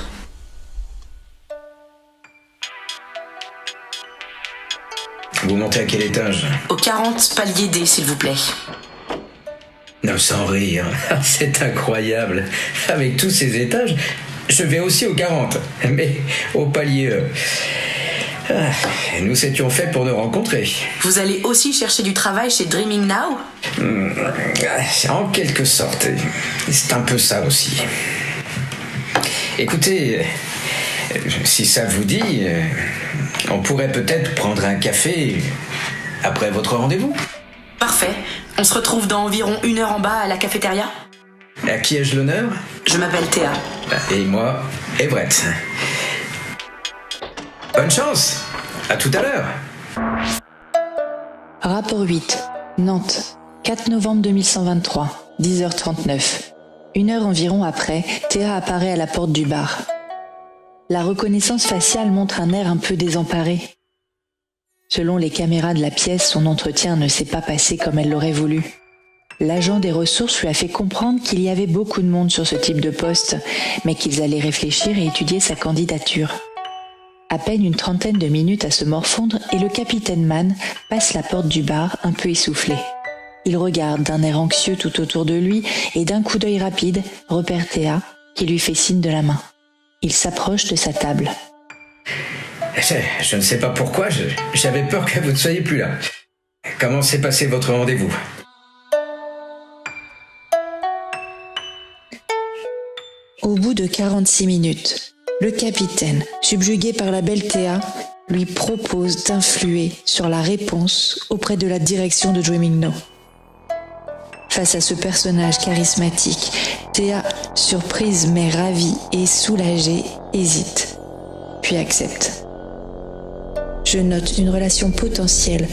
Speaker 6: Vous montez à quel étage ?
Speaker 11: Au 40 palier D, s'il vous plaît.
Speaker 6: Non, sans rire. C'est incroyable. Avec tous ces étages, je vais aussi au 40. Mais au palier E. Nous étions faits pour nous rencontrer.
Speaker 11: Vous allez aussi chercher du travail chez Dreaming Now ?
Speaker 6: En quelque sorte. C'est un peu ça aussi. Écoutez, si ça vous dit, on pourrait peut-être prendre un café après votre rendez-vous.
Speaker 11: Parfait. On se retrouve dans environ 1 heure en bas à la cafétéria ?
Speaker 6: À qui ai-je l'honneur ?
Speaker 11: Je m'appelle Théa.
Speaker 6: Et moi, Everett. Bonne chance. À tout à l'heure.
Speaker 2: Rapport 8. Nantes. 4 novembre 2123. 10h39. 1 heure environ après, Théa apparaît à la porte du bar. La reconnaissance faciale montre un air un peu désemparé. Selon les caméras de la pièce, son entretien ne s'est pas passé comme elle l'aurait voulu. L'agent des ressources lui a fait comprendre qu'il y avait beaucoup de monde sur ce type de poste, mais qu'ils allaient réfléchir et étudier sa candidature. À peine une trentaine de minutes à se morfondre et le capitaine Mann passe la porte du bar un peu essoufflé. Il regarde d'un air anxieux tout autour de lui et d'un coup d'œil rapide repère Théa qui lui fait signe de la main. Il s'approche de sa table.
Speaker 6: Je ne sais pas pourquoi, j'avais peur que vous ne soyez plus là. Comment s'est passé votre rendez-vous ?
Speaker 2: Au bout de 46 minutes, le capitaine, subjugué par la belle Théa, lui propose d'influer sur la réponse auprès de la direction de Dreaming Now. Face à ce personnage charismatique, Théa, surprise mais ravie et soulagée, hésite, puis accepte. Je note une relation potentielle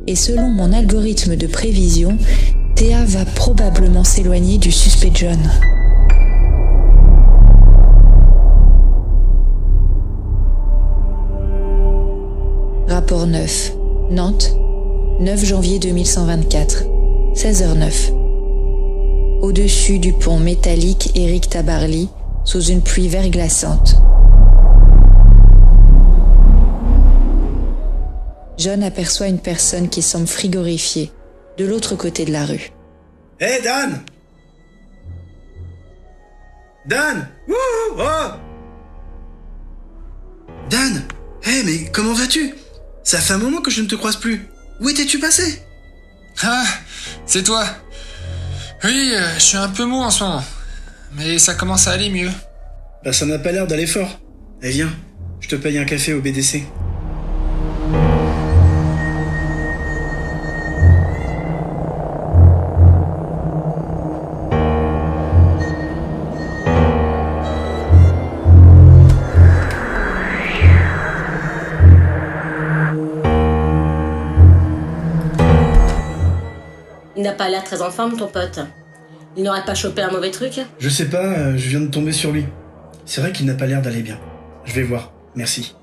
Speaker 2: et selon mon algorithme de prévision, Théa va probablement s'éloigner du suspect John. Rapport 9. Nantes, 9 janvier 2124, 16h09. Au-dessus du pont métallique Éric Tabarly, sous une pluie verglaçante. John aperçoit une personne qui semble frigorifiée, de l'autre côté de la rue.
Speaker 8: Hé, Dan! Dan! Wouhou! Oh! Dan! Hé, mais comment vas-tu? Ça fait un moment que je ne te croise plus. Où étais-tu passé?
Speaker 4: Ah, c'est toi. Oui, je suis un peu mou en ce moment. Mais ça commence à aller mieux.
Speaker 8: Bah ça n'a pas l'air d'aller fort. Eh viens, je te paye un café au BDC.
Speaker 15: Il n'a pas l'air très en forme, ton pote. Il n'aurait pas chopé un mauvais truc?
Speaker 8: Je sais pas, je viens de tomber sur lui. C'est vrai qu'il n'a pas l'air d'aller bien. Je vais voir, merci.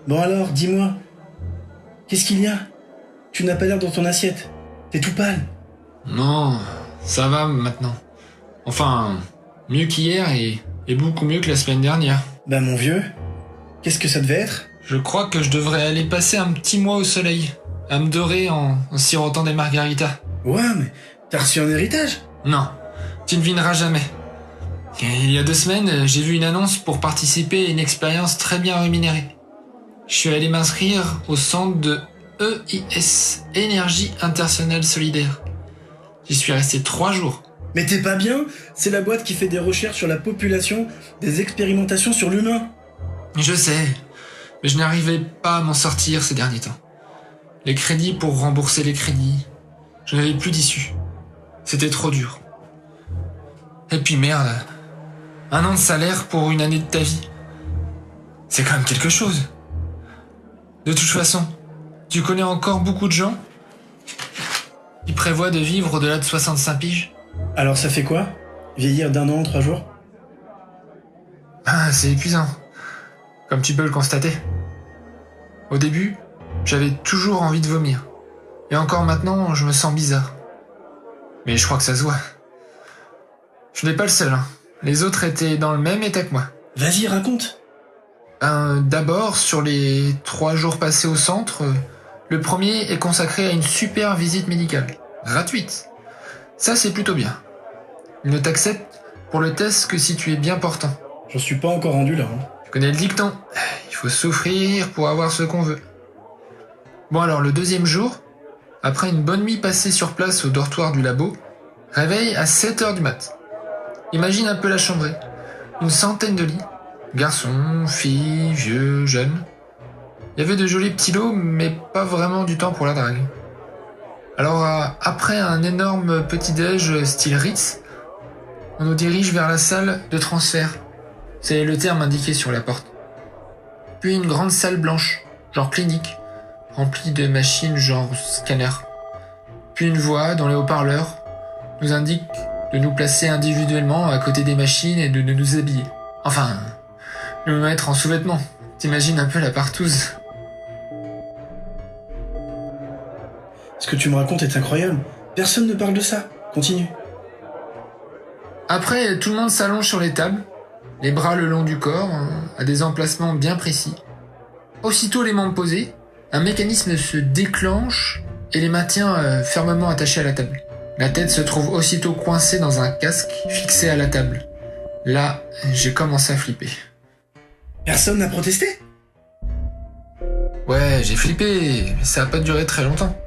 Speaker 8: Bon alors, dis-moi. Qu'est-ce qu'il y a? Tu n'as pas l'air dans ton assiette. T'es tout pâle.
Speaker 4: Non, ça va maintenant. Enfin, mieux qu'hier et beaucoup mieux que la semaine dernière.
Speaker 8: Bah mon vieux, qu'est-ce que ça devait être?
Speaker 4: Je crois que je devrais aller passer un petit mois au soleil, à me dorer en sirotant des margaritas.
Speaker 8: Ouais, mais t'as reçu un héritage?
Speaker 4: Non, tu ne devineras jamais. Il y a 2 semaines, j'ai vu une annonce pour participer à une expérience très bien rémunérée. Je suis allé m'inscrire au centre de EIS, Énergie Internationale Solidaire. J'y suis resté 3 jours.
Speaker 8: Mais t'es pas bien? C'est la boîte qui fait des recherches sur la population, des expérimentations sur l'humain.
Speaker 4: Je sais, mais je n'arrivais pas à m'en sortir ces derniers temps. Les crédits pour rembourser les crédits, je n'avais plus d'issue. C'était trop dur. Et puis merde, 1 an de salaire pour une année de ta vie. C'est quand même quelque chose. De toute façon, tu connais encore beaucoup de gens qui prévoient de vivre au-delà de 65 piges?
Speaker 8: Alors ça fait quoi? Vieillir d'1 an en 3 jours?
Speaker 4: Ah, c'est épuisant, comme tu peux le constater. Au début, j'avais toujours envie de vomir. Et encore maintenant, je me sens bizarre. Mais je crois que ça se voit. Je n'ai pas le seul, hein. Les autres étaient dans le même état que moi.
Speaker 8: Vas-y, raconte.
Speaker 4: D'abord, sur les 3 jours passés au centre, le premier est consacré à une super visite médicale, gratuite. Ça, c'est plutôt bien. Ils ne t'acceptent pour le test que si tu es bien portant.
Speaker 8: J'en suis pas encore rendu là.
Speaker 4: Tu connais le dicton. Il faut souffrir pour avoir ce qu'on veut. Bon alors, le deuxième jour, après une bonne nuit passée sur place au dortoir du labo, réveil à 7h du mat'. Imagine un peu la chambrée. Une centaine de lits. Garçons, filles, vieux, jeunes. Il y avait de jolis petits lots, mais pas vraiment du temps pour la drague. Alors, après un énorme petit-déj style Ritz, on nous dirige vers la salle de transfert. C'est le terme indiqué sur la porte. Puis une grande salle blanche, genre clinique, remplie de machines genre scanner. Puis une voix dans les haut-parleurs nous indique de nous placer individuellement à côté des machines et de nous habiller. Enfin, de nous mettre en sous-vêtements. T'imagines un peu la partouze.
Speaker 8: Ce que tu me racontes est incroyable. Personne ne parle de ça. Continue.
Speaker 4: Après, tout le monde s'allonge sur les tables, les bras le long du corps, à des emplacements bien précis. Aussitôt les membres posés, un mécanisme se déclenche et les maintient fermement attachés à la table. La tête se trouve aussitôt coincée dans un casque fixé à la table. Là, j'ai commencé à flipper.
Speaker 8: Personne n'a protesté?
Speaker 4: Ouais, j'ai flippé, mais ça a pas duré très longtemps.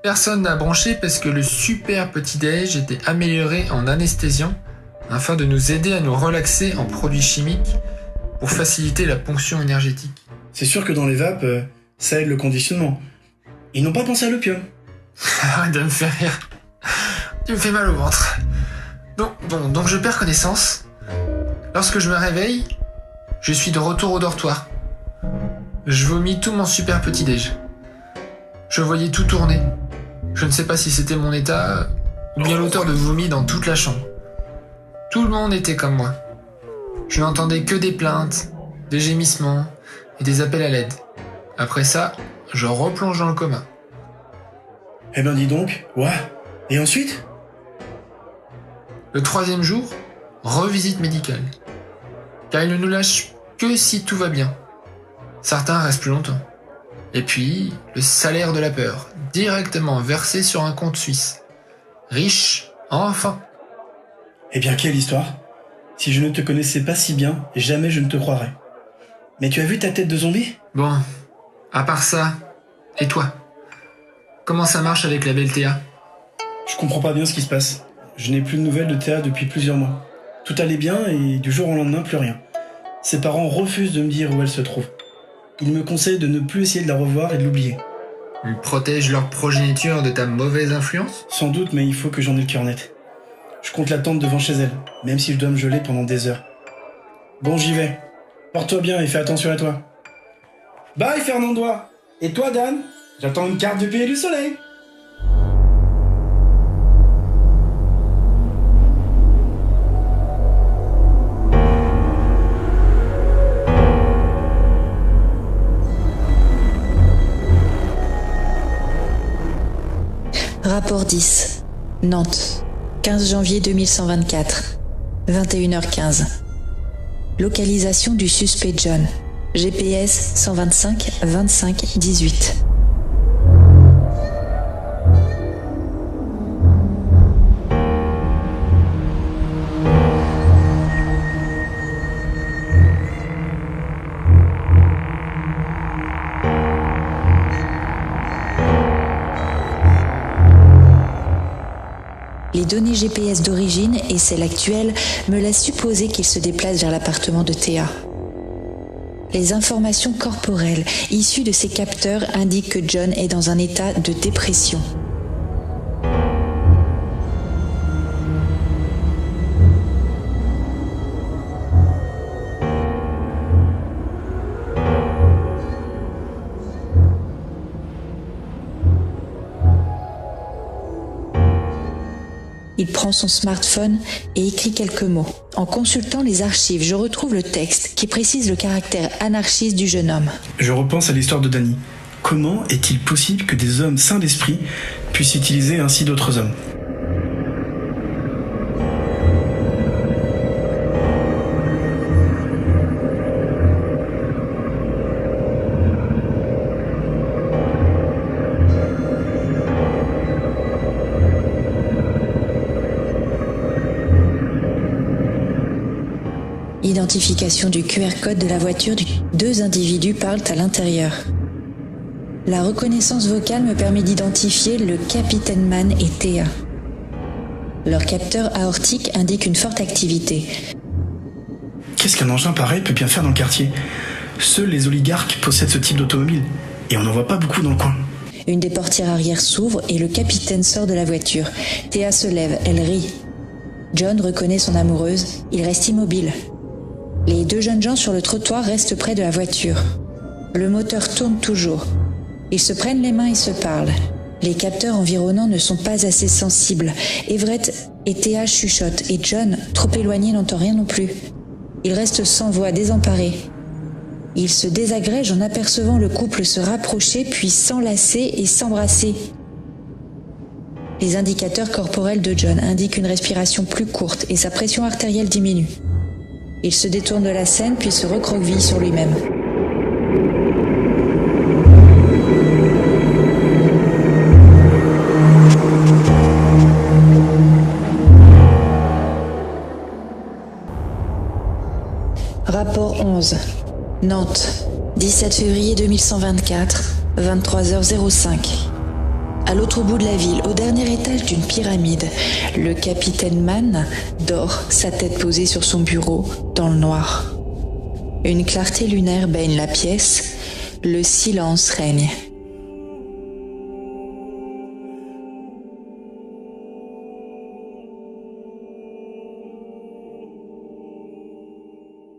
Speaker 4: Personne n'a branché parce que le super petit-déj était amélioré en anesthésiant afin de nous aider à nous relaxer en produits chimiques pour faciliter la ponction énergétique.
Speaker 8: C'est sûr que dans les vapes, ça aide le conditionnement. Ils n'ont pas pensé à l'opium.
Speaker 4: Arrête de me faire rire. Tu me fais mal au ventre. Donc je perds connaissance. Lorsque je me réveille, je suis de retour au dortoir. Je vomis tout mon super petit-déj. Je voyais tout tourner. Je ne sais pas si c'était mon état ou bien l'odeur de vomi dans toute la chambre. Tout le monde était comme moi. Je n'entendais que des plaintes, des gémissements et des appels à l'aide. Après ça, je replonge dans le coma.
Speaker 8: Eh ben dis donc, ouais. Et ensuite?
Speaker 4: Le 3e jour, revisite médicale. Car ils ne nous lâchent que si tout va bien. Certains restent plus longtemps. Et puis, le salaire de la peur, directement versé sur un compte suisse. Riche, enfin.
Speaker 8: Eh bien, quelle histoire. Si je ne te connaissais pas si bien, jamais je ne te croirais. Mais tu as vu ta tête de zombie?
Speaker 4: Bon, à part ça, et toi? Comment ça marche avec la belle Théa?
Speaker 8: Je comprends pas bien ce qui se passe. Je n'ai plus de nouvelles de Théa depuis plusieurs mois. Tout allait bien et du jour au lendemain, plus rien. Ses parents refusent de me dire où elle se trouve. Ils me conseillent de ne plus essayer de la revoir et de l'oublier.
Speaker 4: Ils protègent leur progéniture de ta mauvaise influence?
Speaker 8: Sans doute, mais il faut que j'en ai le cœur net. Je compte l'attendre devant chez elle, même si je dois me geler pendant des heures. Bon, j'y vais. Porte-toi bien et fais attention à toi. Bye, Fernandois. Et toi, Dan? J'attends une carte du pays du soleil.
Speaker 2: Rapport 10. Nantes. 15 janvier 2124. 21h15. Localisation du suspect John. GPS 125 25 18. Les données GPS d'origine et celles actuelles me laissent supposer qu'il se déplace vers l'appartement de Théa. Les informations corporelles issues de ces capteurs indiquent que John est dans un état de dépression. Il prend son smartphone et écrit quelques mots. En consultant les archives, je retrouve le texte qui précise le caractère anarchiste du jeune homme.
Speaker 8: Je repense à l'histoire de Danny. Comment est-il possible que des hommes sains d'esprit puissent utiliser ainsi d'autres hommes ?
Speaker 2: Identification du QR code de la voiture. Deux individus parlent à l'intérieur. La reconnaissance vocale me permet d'identifier le capitaine Mann et Thea. Leur capteur aortique indique une forte activité.
Speaker 8: Qu'est-ce qu'un engin pareil peut bien faire dans le quartier ? Seuls les oligarques possèdent ce type d'automobile. Et on n'en voit pas beaucoup dans le coin.
Speaker 2: Une des portières arrière s'ouvre et le capitaine sort de la voiture. Thea se lève, elle rit. John reconnaît son amoureuse, il reste immobile. Les deux jeunes gens sur le trottoir restent près de la voiture. Le moteur tourne toujours. Ils se prennent les mains et se parlent. Les capteurs environnants ne sont pas assez sensibles. Everett et Thea chuchotent et John, trop éloigné, n'entend rien non plus. Il reste sans voix, désemparé. Il se désagrège en apercevant le couple se rapprocher puis s'enlacer et s'embrasser. Les indicateurs corporels de John indiquent une respiration plus courte et sa pression artérielle diminue. Il se détourne de la scène puis se recroqueville sur lui-même. Rapport 11. Nantes, 17 février 2124, 23h05. À l'autre bout de la ville, au dernier étage d'une pyramide, le capitaine Mann dort, sa tête posée sur son bureau, dans le noir. Une clarté lunaire baigne la pièce, le silence règne.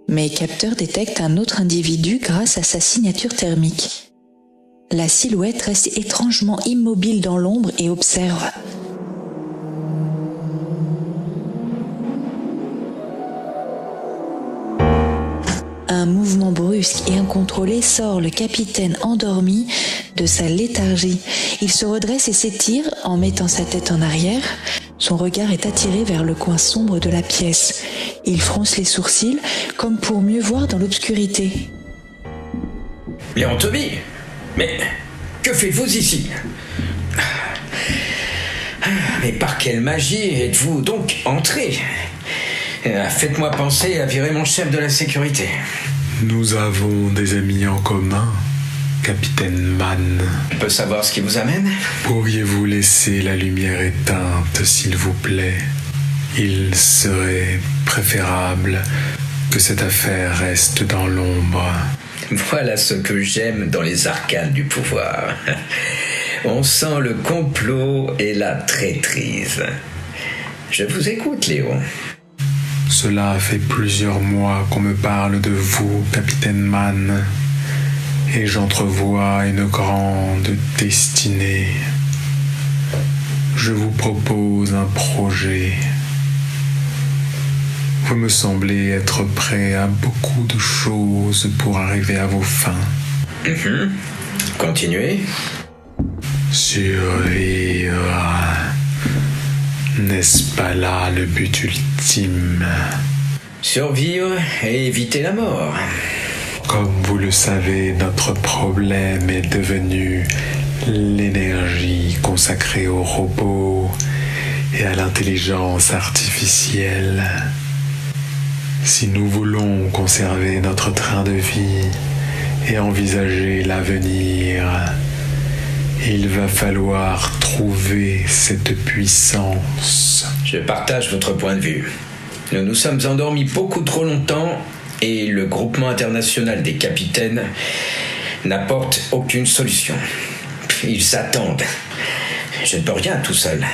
Speaker 2: Mes capteurs détectent un autre individu grâce à sa signature thermique. La silhouette reste étrangement immobile dans l'ombre et observe. Un mouvement brusque et incontrôlé sort le capitaine endormi de sa léthargie. Il se redresse et s'étire en mettant sa tête en arrière. Son regard est attiré vers le coin sombre de la pièce. Il fronce les sourcils comme pour mieux voir dans l'obscurité.
Speaker 6: Léon Toby, mais que faites-vous ici ? Mais par quelle magie êtes-vous donc entré ? Faites-moi penser à virer mon chef de la sécurité.
Speaker 12: Nous avons des amis en commun, capitaine Mann.
Speaker 6: Je peux savoir ce qui vous amène ?
Speaker 12: Pourriez-vous laisser la lumière éteinte, s'il vous plaît ? Il serait préférable que cette affaire reste dans l'ombre.
Speaker 6: Voilà ce que j'aime dans les arcanes du pouvoir. On sent le complot et la traîtrise. Je vous écoute, Léon.
Speaker 12: Cela fait plusieurs mois qu'on me parle de vous, capitaine Mann, et j'entrevois une grande destinée. Je vous propose un projet. Vous me semblez être prêt à beaucoup de choses pour arriver à vos fins.
Speaker 6: Continuez.
Speaker 12: Survivre. N'est-ce pas là le but ultime ?
Speaker 6: Survivre et éviter la mort.
Speaker 12: Comme vous le savez, notre problème est devenu l'énergie consacrée aux robots et à l'intelligence artificielle. Si nous voulons conserver notre train de vie et envisager l'avenir, il va falloir trouver cette puissance.
Speaker 6: Je partage votre point de vue. Nous nous sommes endormis beaucoup trop longtemps et le groupement international des capitaines n'apporte aucune solution. Ils s'attendent. Je ne peux rien tout seul.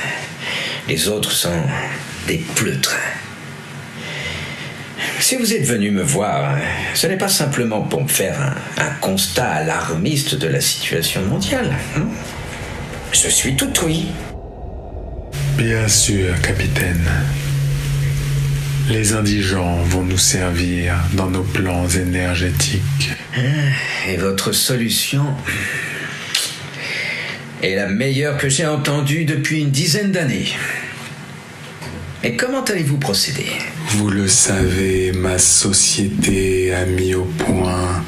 Speaker 6: Les autres sont des pleutres. Si vous êtes venu me voir, ce n'est pas simplement pour me faire un constat alarmiste de la situation mondiale. Je suis tout oui.
Speaker 12: Bien sûr, capitaine. Les indigents vont nous servir dans nos plans énergétiques.
Speaker 6: Et votre solution est la meilleure que j'ai entendue depuis une dizaine d'années. Et comment allez-vous procéder?
Speaker 12: Vous le savez, ma société a mis au point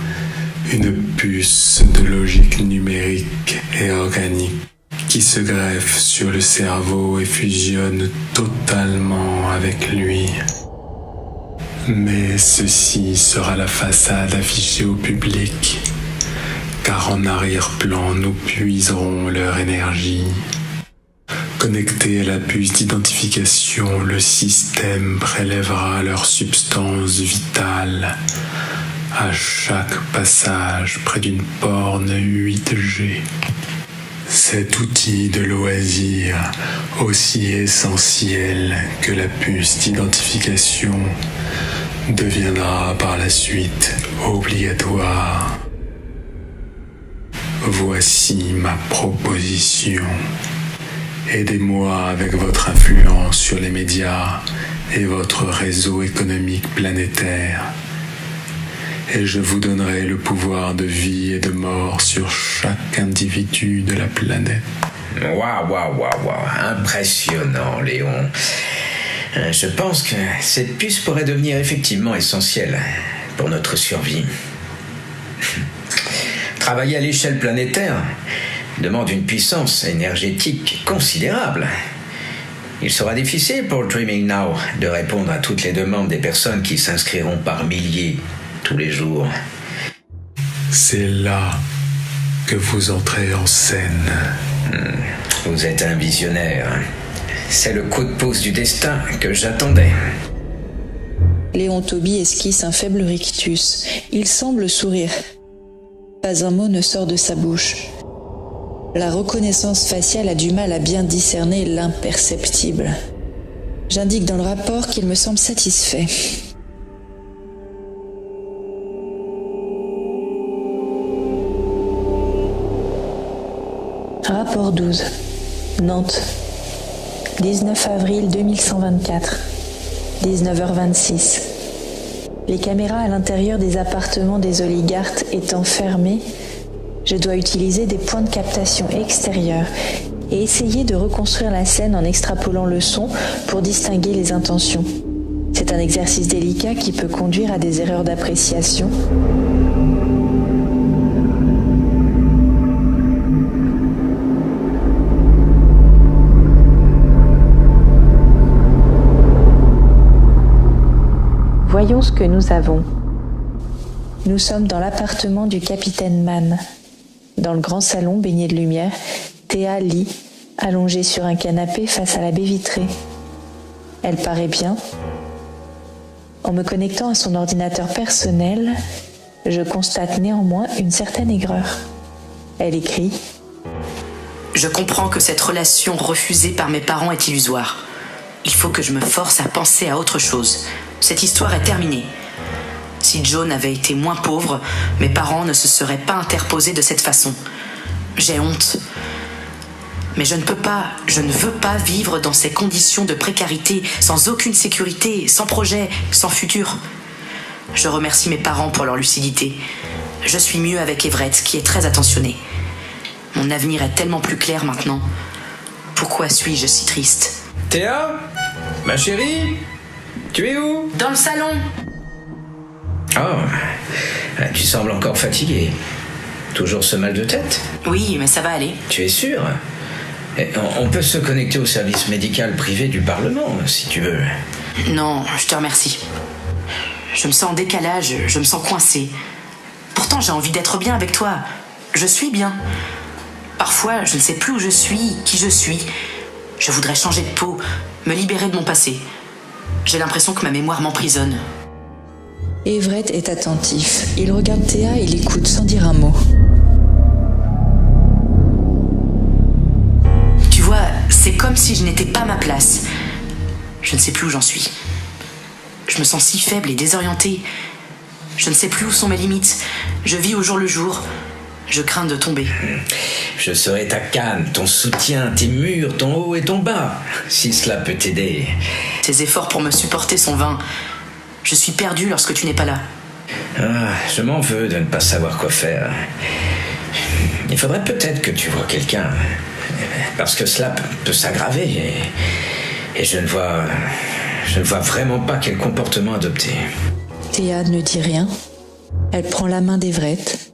Speaker 12: une puce de logique numérique et organique qui se greffe sur le cerveau et fusionne totalement avec lui. Mais ceci sera la façade affichée au public, car en arrière-plan, nous puiserons leur énergie. Connecté à la puce d'identification, le système prélèvera leur substance vitale à chaque passage près d'une borne 8G. Cet outil de loisir, aussi essentiel que la puce d'identification, deviendra par la suite obligatoire. Voici ma proposition. Aidez-moi avec votre influence sur les médias et votre réseau économique planétaire. Et je vous donnerai le pouvoir de vie et de mort sur chaque individu de la planète.
Speaker 6: Waouh, impressionnant, Léon. Je pense que cette puce pourrait devenir effectivement essentielle pour notre survie. Travailler à l'échelle planétaire demande une puissance énergétique considérable. Il sera difficile pour le Dreaming Now de répondre à toutes les demandes des personnes qui s'inscriront par milliers tous les jours.
Speaker 12: C'est là que vous entrez en scène.
Speaker 6: Vous êtes un visionnaire. C'est le coup de pouce du destin que j'attendais.
Speaker 2: Léon Toby esquisse un faible rictus. Il semble sourire. Pas un mot ne sort de sa bouche. La reconnaissance faciale a du mal à bien discerner l'imperceptible. J'indique dans le rapport qu'il me semble satisfait. Rapport 12. Nantes. 19 avril 2124. 19h26. Les caméras à l'intérieur des appartements des oligarques étant fermées, je dois utiliser des points de captation extérieurs et essayer de reconstruire la scène en extrapolant le son pour distinguer les intentions. C'est un exercice délicat qui peut conduire à des erreurs d'appréciation. Voyons ce que nous avons. Nous sommes dans l'appartement du capitaine Mann. Dans le grand salon baigné de lumière, Théa lit, allongée sur un canapé face à la baie vitrée. Elle paraît bien. En me connectant à son ordinateur personnel, je constate néanmoins une certaine aigreur. Elle écrit «
Speaker 11: Je comprends que cette relation refusée par mes parents est illusoire. Il faut que je me force à penser à autre chose. Cette histoire est terminée. Si John avait été moins pauvre, mes parents ne se seraient pas interposés de cette façon. J'ai honte. Mais je ne veux pas vivre dans ces conditions de précarité, sans aucune sécurité, sans projet, sans futur. Je remercie mes parents pour leur lucidité. Je suis mieux avec Everett, qui est très attentionné. Mon avenir est tellement plus clair maintenant. Pourquoi suis-je si triste ?
Speaker 6: Théa ? Ma chérie ? Tu es où ?
Speaker 11: Dans le salon.
Speaker 6: Oh, tu sembles encore fatiguée. Toujours ce mal de tête ?
Speaker 11: Oui, mais ça va aller.
Speaker 6: Tu es sûr ? On peut se connecter au service médical privé du Parlement, si tu veux.
Speaker 11: Non, je te remercie. Je me sens en décalage, je me sens coincée. Pourtant, j'ai envie d'être bien avec toi. Je suis bien. Parfois, je ne sais plus où je suis, qui je suis. Je voudrais changer de peau, me libérer de mon passé. J'ai l'impression que ma mémoire m'emprisonne.
Speaker 2: Everett est attentif. Il regarde Théa et l'écoute sans dire un mot.
Speaker 11: Tu vois, c'est comme si je n'étais pas à ma place. Je ne sais plus où j'en suis. Je me sens si faible et désorientée. Je ne sais plus où sont mes limites. Je vis au jour le jour. Je crains de tomber.
Speaker 6: Je serai ta canne, ton soutien, tes murs, ton haut et ton bas, si cela peut t'aider.
Speaker 11: Tes efforts pour me supporter sont vains. Je suis perdu lorsque tu n'es pas là.
Speaker 6: Ah, je m'en veux de ne pas savoir quoi faire. Il faudrait peut-être que tu vois quelqu'un, parce que cela peut s'aggraver et je ne vois vraiment pas quel comportement adopter.
Speaker 2: Théa ne dit rien. Elle prend la main d'Everett.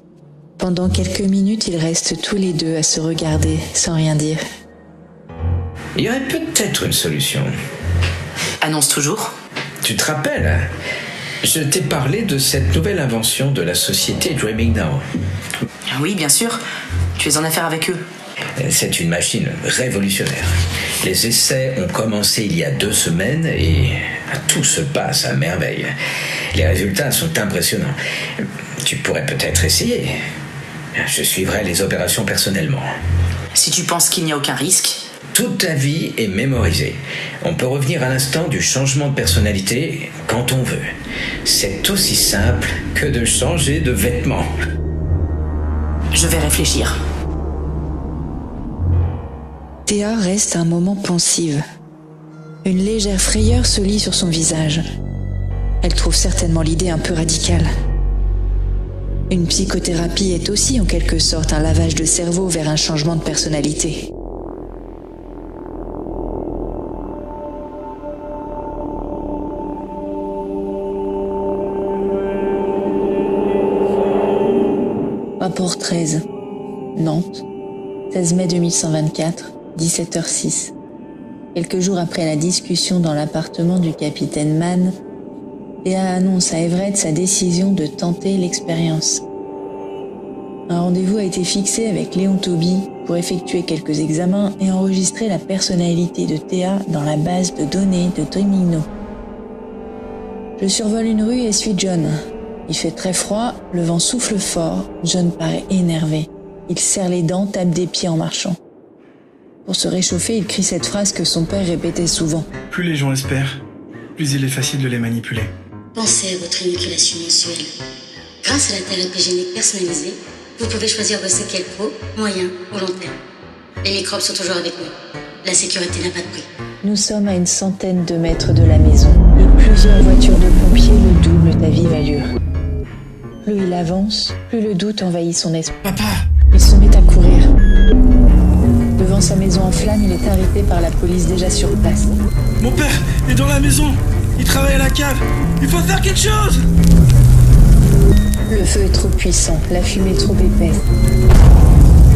Speaker 2: Pendant quelques minutes, ils restent tous les deux à se regarder sans rien dire.
Speaker 6: Il y aurait peut-être une solution.
Speaker 11: Annonce toujours.
Speaker 6: Tu te rappelles ? Je t'ai parlé de cette nouvelle invention de la société Dreaming Now.
Speaker 11: Oui, bien sûr. Tu es en affaire avec eux.
Speaker 6: C'est une machine révolutionnaire. Les essais ont commencé il y a 2 semaines et tout se passe à merveille. Les résultats sont impressionnants. Tu pourrais peut-être essayer. Je suivrai les opérations personnellement.
Speaker 11: Si tu penses qu'il n'y a aucun risque...
Speaker 6: Toute ta vie est mémorisée. On peut revenir à l'instant du changement de personnalité quand on veut. C'est aussi simple que de changer de vêtements.
Speaker 11: Je vais réfléchir.
Speaker 2: Théa reste un moment pensive. Une légère frayeur se lit sur son visage. Elle trouve certainement l'idée un peu radicale. Une psychothérapie est aussi en quelque sorte un lavage de cerveau vers un changement de personnalité. Rapport 13, Nantes, 16 mai 2124, 17h06. Quelques jours après la discussion dans l'appartement du capitaine Mann, Théa annonce à Everett sa décision de tenter l'expérience. Un rendez-vous a été fixé avec Léon Toby pour effectuer quelques examens et enregistrer la personnalité de Théa dans la base de données de Dreaming Now. Je survole une rue et suis John. Il fait très froid, le vent souffle fort, John paraît énervé. Il serre les dents, tape des pieds en marchant. Pour se réchauffer, il crie cette phrase que son père répétait souvent.
Speaker 8: Plus les gens espèrent, plus il est facile de les manipuler.
Speaker 15: Pensez à votre inoculation mensuelle. Grâce à la thérapie génique personnalisée, vous pouvez choisir vos séquelles pro, moyen ou long terme. Les microbes sont toujours avec nous. La sécurité n'a pas de prix.
Speaker 2: Nous sommes à une centaine de mètres de la maison et plusieurs voitures de pompiers le doublent à vive allure. Plus il avance, plus le doute envahit son esprit.
Speaker 8: Papa!
Speaker 2: Il se met à courir. Devant sa maison en flammes, il est arrêté par la police déjà sur place.
Speaker 8: Mon père est dans la maison. Il travaille à la cave. Il faut faire quelque chose!
Speaker 2: Le feu est trop puissant, la fumée trop épaisse.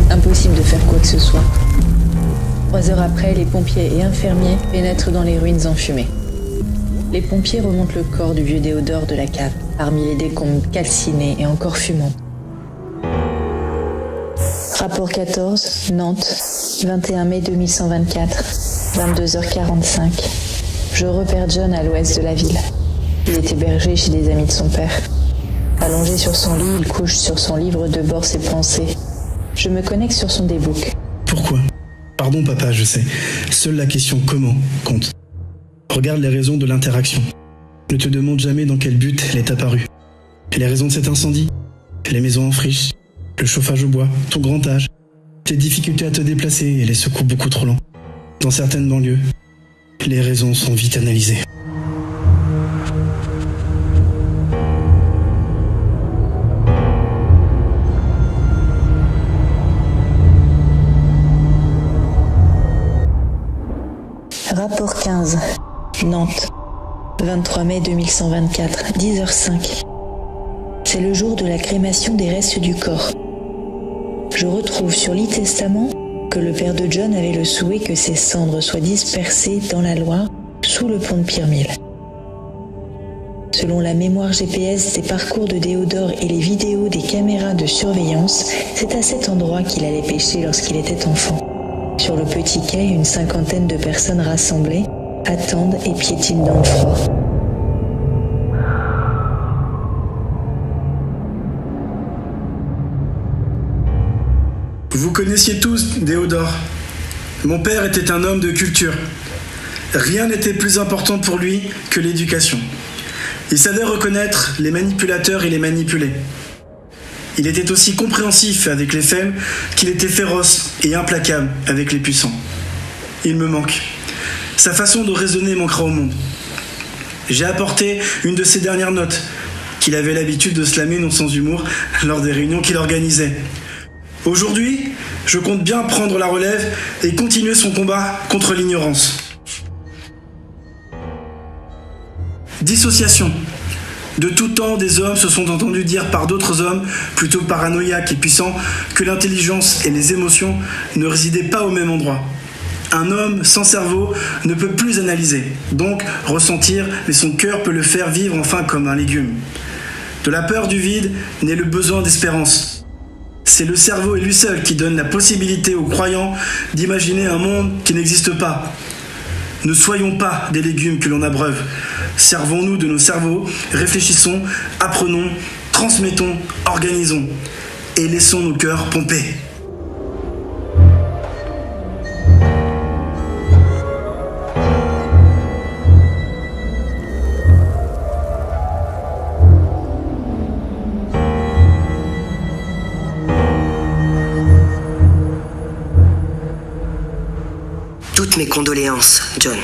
Speaker 2: Impossible de faire quoi que ce soit. 3 heures après, les pompiers et infirmiers pénètrent dans les ruines enfumées. Les pompiers remontent le corps du vieux Déodore de la cave, parmi les décombres calcinés et encore fumants. Rapport 14, Nantes, 21 mai 2124, 22h45. Je repère John à l'ouest de la ville. Il est hébergé chez des amis de son père. Allongé sur son lit, il couche sur son livre de bord ses pensées. Je me connecte sur son daybook.
Speaker 8: Pourquoi? Pardon papa, je sais. Seule la question comment compte. Regarde les raisons de l'interaction. Ne te demande jamais dans quel but elle est apparue. Les raisons de cet incendie, les maisons en friche, le chauffage au bois, ton grand âge, tes difficultés à te déplacer et les secours beaucoup trop lents. Dans certaines banlieues, les raisons sont vite analysées.
Speaker 2: Rapport 15, Nantes, 23 mai 2124, 10h05. C'est le jour de la crémation des restes du corps. Je retrouve sur l'e-testament que le père de John avait le souhait que ses cendres soient dispersées dans la Loire, sous le pont de Pierremille. Selon la mémoire GPS des parcours de Déodore et les vidéos des caméras de surveillance, c'est à cet endroit qu'il allait pêcher lorsqu'il était enfant. Sur le petit quai, une 50aine de personnes rassemblées attendent et piétinent dans le froid.
Speaker 8: Vous connaissiez tous Déodore. Mon père était un homme de culture. Rien n'était plus important pour lui que l'éducation. Il savait reconnaître les manipulateurs et les manipulés. Il était aussi compréhensif avec les faibles qu'il était féroce et implacable avec les puissants. Il me manque. Sa façon de raisonner manquera au monde. J'ai apporté une de ses dernières notes, qu'il avait l'habitude de slammer non sans humour lors des réunions qu'il organisait. Aujourd'hui, je compte bien prendre la relève et continuer son combat contre l'ignorance. Dissociation. De tout temps, des hommes se sont entendus dire par d'autres hommes, plutôt paranoïaques et puissants, que l'intelligence et les émotions ne résidaient pas au même endroit. Un homme sans cerveau ne peut plus analyser, donc ressentir, mais son cœur peut le faire vivre enfin comme un légume. De la peur du vide naît le besoin d'espérance. C'est le cerveau et lui seul qui donne la possibilité aux croyants d'imaginer un monde qui n'existe pas. Ne soyons pas des légumes que l'on abreuve. Servons-nous de nos cerveaux, réfléchissons, apprenons, transmettons, organisons et laissons nos cœurs pomper.
Speaker 14: Toutes mes condoléances, John.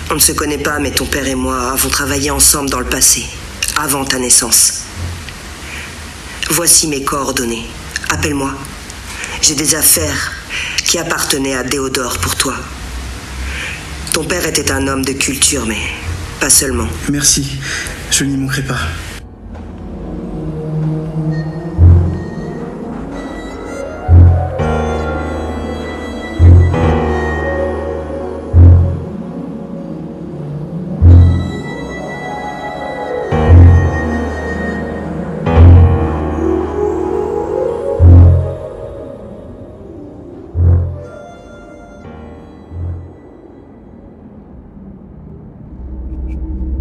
Speaker 14: On ne se connaît pas, mais ton père et moi avons travaillé ensemble dans le passé, avant ta naissance. Voici mes coordonnées. Appelle-moi. J'ai des affaires qui appartenaient à Déodore pour toi. Ton père était un homme de culture, mais pas seulement.
Speaker 8: Merci, je n'y manquerai pas.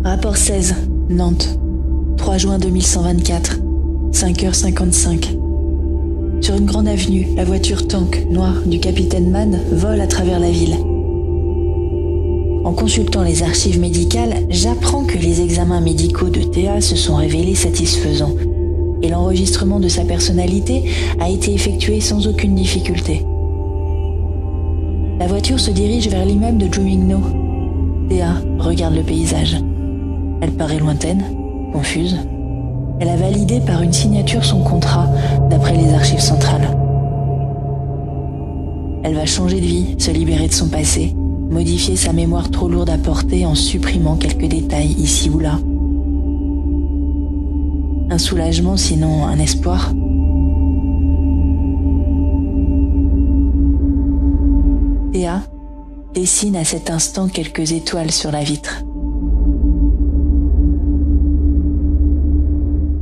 Speaker 2: Rapport 16, Nantes, 3 juin 2124, 5h55. Sur une grande avenue, la voiture tank noire du capitaine Mann vole à travers la ville. En consultant les archives médicales, j'apprends que les examens médicaux de Théa se sont révélés satisfaisants et l'enregistrement de sa personnalité a été effectué sans aucune difficulté. La voiture se dirige vers l'immeuble de Jumigno. Théa regarde le paysage. Elle paraît lointaine, confuse. Elle a validé par une signature son contrat, d'après les archives centrales. Elle va changer de vie, se libérer de son passé, modifier sa mémoire trop lourde à porter en supprimant quelques détails ici ou là. Un soulagement, sinon un espoir. Théa dessine à cet instant quelques étoiles sur la vitre.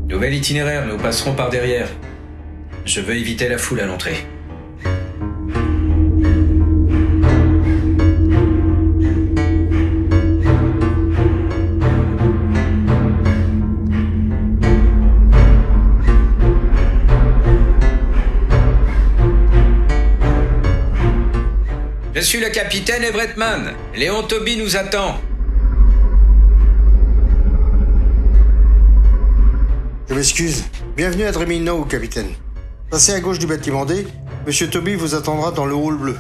Speaker 6: Nouvel itinéraire, nous passerons par derrière. Je veux éviter la foule à l'entrée. Je suis le capitaine Everett Mann. Léon Toby nous attend.
Speaker 13: Je m'excuse. Bienvenue à Dremino, capitaine. Passez à gauche du bâtiment D. Monsieur Toby vous attendra dans le hall bleu.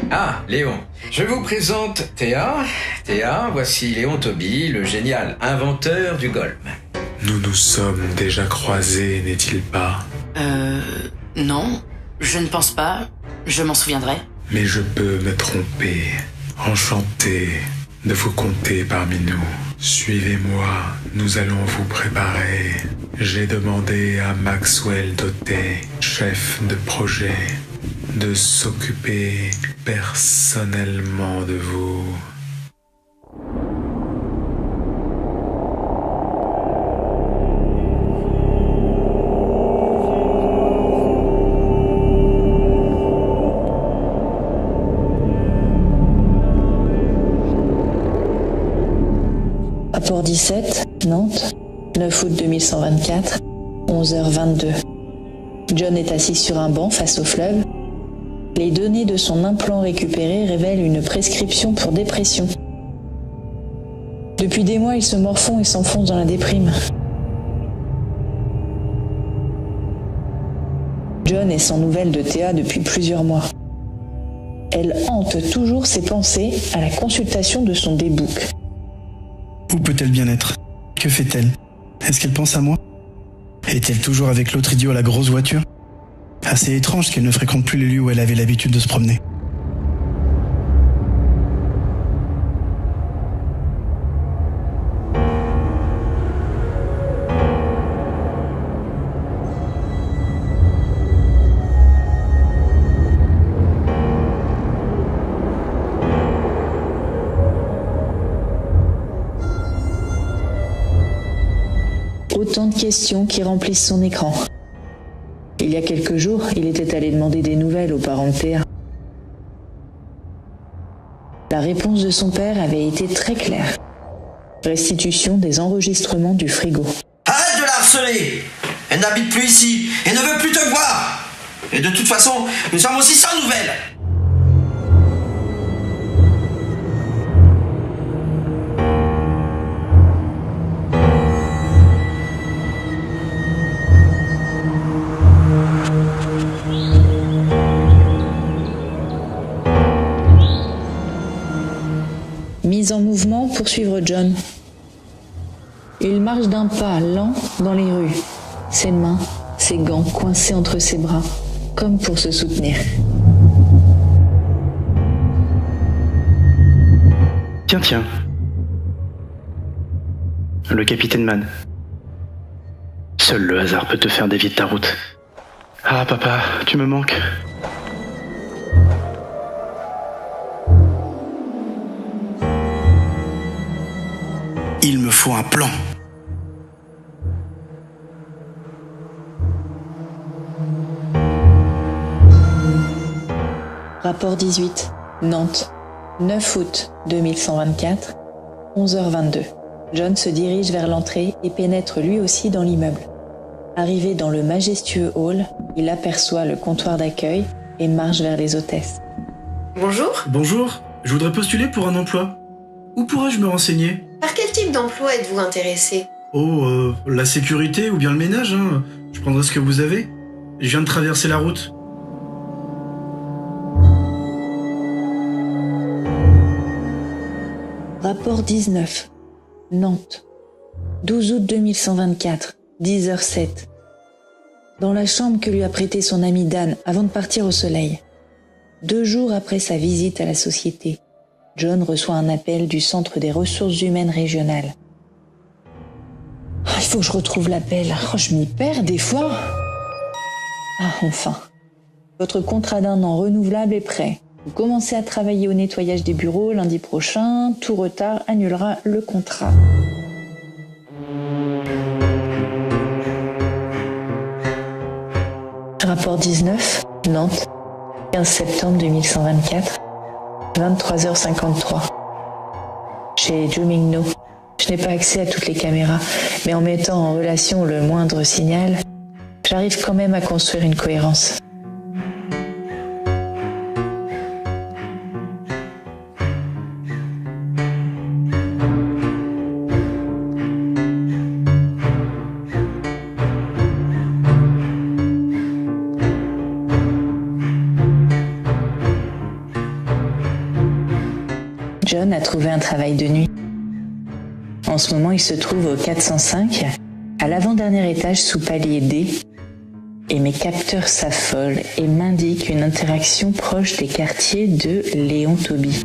Speaker 6: Ah, Léon. Je vous présente Théa. Théa, voici Léon Toby, le génial inventeur du Golem.
Speaker 12: Nous nous sommes déjà croisés, n'est-il pas?
Speaker 11: Non, je ne pense pas. Je m'en souviendrai.
Speaker 12: Mais je peux me tromper. Enchanté de vous compter parmi nous. Suivez-moi, nous allons vous préparer. J'ai demandé à Maxwell Doté, chef de projet, de s'occuper personnellement de vous.
Speaker 2: Rapport 17, Nantes, 9 août 2124, 11h22. John est assis sur un banc face au fleuve. Les données de son implant récupéré révèlent une prescription pour dépression. Depuis des mois, il se morfond et s'enfonce dans la déprime. John est sans nouvelles de Théa depuis plusieurs mois. Elle hante toujours ses pensées à la consultation de son daybook.
Speaker 8: Où peut-elle bien être? Que fait-elle? Est-ce qu'elle pense à moi? Est-elle toujours avec l'autre idiot à la grosse voiture? Assez étrange qu'elle ne fréquente plus les lieux où elle avait l'habitude de se promener.
Speaker 2: Autant de questions qui remplissent son écran. Il y a quelques jours, il était allé demander des nouvelles aux parents de Théa. La réponse de son père avait été très claire. Restitution des enregistrements du frigo.
Speaker 7: Arrête de la harceler! Elle n'habite plus ici et ne veut plus te voir! Et de toute façon, nous sommes aussi sans nouvelles!
Speaker 2: Mise en mouvement pour suivre John. Il marche d'un pas lent dans les rues, ses mains, ses gants coincés entre ses bras, comme pour se soutenir.
Speaker 8: Tiens. Le capitaine Mann. Seul le hasard peut te faire dévier de ta route. Ah papa, tu me manques. Il me faut un plan.
Speaker 2: Rapport 18, Nantes, 9 août 2124, 11h22. John se dirige vers l'entrée et pénètre lui aussi dans l'immeuble. Arrivé dans le majestueux hall, il aperçoit le comptoir d'accueil et marche vers les hôtesses.
Speaker 16: Bonjour.
Speaker 8: Bonjour, je voudrais postuler pour un emploi. Où pourrais-je me renseigner?
Speaker 16: Par quel type d'emploi êtes-vous intéressé?
Speaker 8: La sécurité ou bien le ménage, hein. Je prendrai ce que vous avez. Je viens de traverser la route.
Speaker 2: Rapport 19, Nantes, 12 août 2124, 10h07. Dans la chambre que lui a prêtée son ami Dan avant de partir au soleil. 2 jours après sa visite à la société, John reçoit un appel du Centre des ressources humaines régionales. Il faut que je retrouve l'appel. Je m'y perds des fois. Enfin. Votre contrat d'1 an renouvelable est prêt. Vous commencez à travailler au nettoyage des bureaux lundi prochain. Tout retard annulera le contrat. Rapport 19, Nantes, 15 septembre 2124, 23h53. Chez Jumingno. Je n'ai pas accès à toutes les caméras, mais en mettant en relation le moindre signal, j'arrive quand même à construire une cohérence. John a trouvé un travail de nuit. En ce moment, il se trouve au 405, à l'avant-dernier étage sous palier D, et mes capteurs s'affolent et m'indiquent une interaction proche des quartiers de Léon Toby.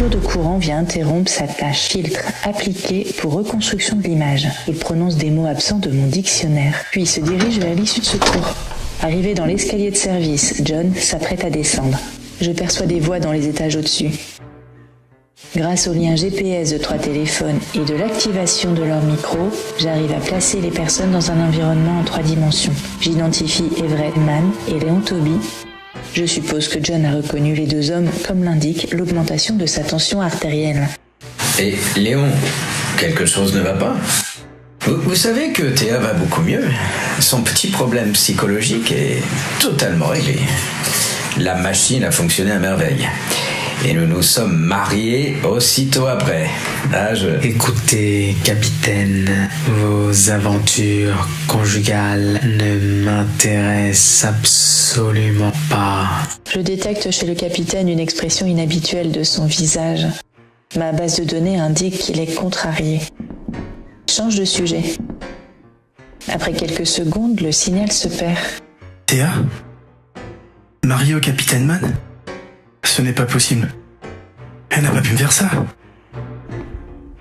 Speaker 2: De courant vient interrompre sa tâche. Filtre appliqué pour reconstruction de l'image. Il prononce des mots absents de mon dictionnaire, puis se dirige vers l'issue de secours. Arrivé dans l'escalier de service, John s'apprête à descendre. Je perçois des voix dans les étages au-dessus. Grâce au lien GPS de 3 téléphones et de l'activation de leur micro, j'arrive à placer les personnes dans un environnement en 3 dimensions. J'identifie Everett Mann et Léon Toby. Je suppose que John a reconnu les 2 hommes, comme l'indique l'augmentation de sa tension artérielle.
Speaker 6: Et Léon, quelque chose ne va pas? Vous savez que Théa va beaucoup mieux. Son petit problème psychologique est totalement réglé. La machine a fonctionné à merveille. Et nous nous sommes mariés aussitôt après.
Speaker 17: Écoutez, capitaine, vos aventures conjugales ne m'intéressent absolument pas.
Speaker 2: Je détecte chez le capitaine une expression inhabituelle de son visage. Ma base de données indique qu'il est contrarié. Change de sujet. Après quelques secondes, le signal se perd.
Speaker 8: Théa? Mariée au capitaine Mann? Ce n'est pas possible. Elle n'a pas pu me faire ça.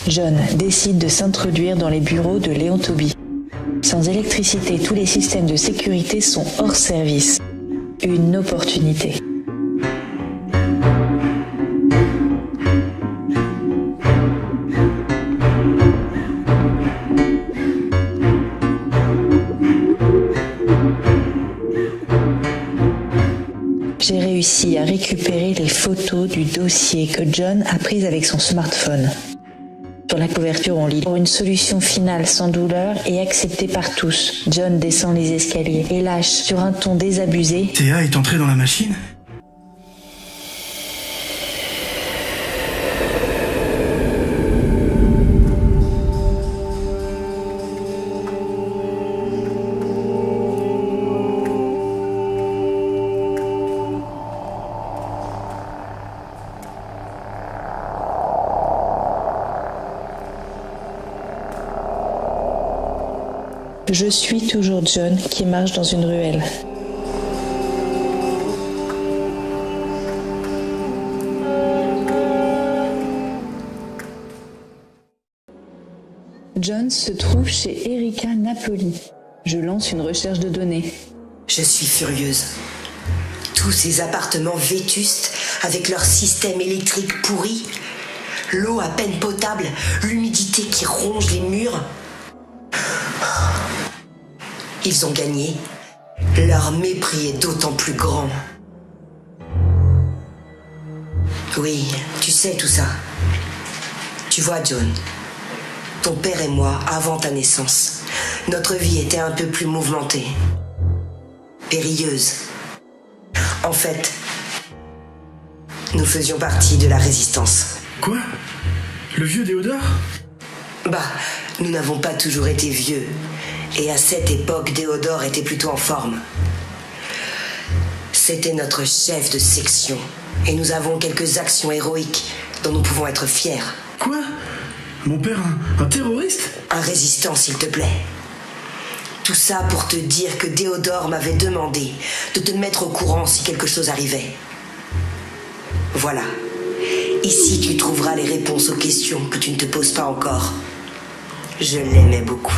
Speaker 2: John décide de s'introduire dans les bureaux de Léon Toby. Sans électricité, tous les systèmes de sécurité sont hors service. Une opportunité. J'ai réussi à récupérer les photos du dossier que John a prises avec son smartphone. Sur la couverture, on lit « Pour une solution finale sans douleur et acceptée par tous ». John descend les escaliers et lâche sur un ton désabusé «
Speaker 8: Théa est entrée dans la machine ?»
Speaker 2: Je suis toujours John qui marche dans une ruelle. John se trouve chez Erika Napoli. Je lance une recherche de données.
Speaker 14: Je suis furieuse. Tous ces appartements vétustes, avec leur système électrique pourri, l'eau à peine potable, l'humidité qui ronge les murs. Ils ont gagné. Leur mépris est d'autant plus grand. Oui, tu sais tout ça. Tu vois, John, ton père et moi, avant ta naissance, notre vie était un peu plus mouvementée, périlleuse. En fait, nous faisions partie de la résistance.
Speaker 8: Quoi? Le vieux Déodore?
Speaker 14: Bah, nous n'avons pas toujours été vieux. Et à cette époque, Déodore était plutôt en forme. C'était notre chef de section. Et nous avons quelques actions héroïques dont nous pouvons être fiers.
Speaker 8: Quoi? Mon père, un terroriste?
Speaker 14: Un résistant, s'il te plaît. Tout ça pour te dire que Déodore m'avait demandé de te mettre au courant si quelque chose arrivait. Voilà. Ici, tu trouveras les réponses aux questions que tu ne te poses pas encore. Je l'aimais beaucoup.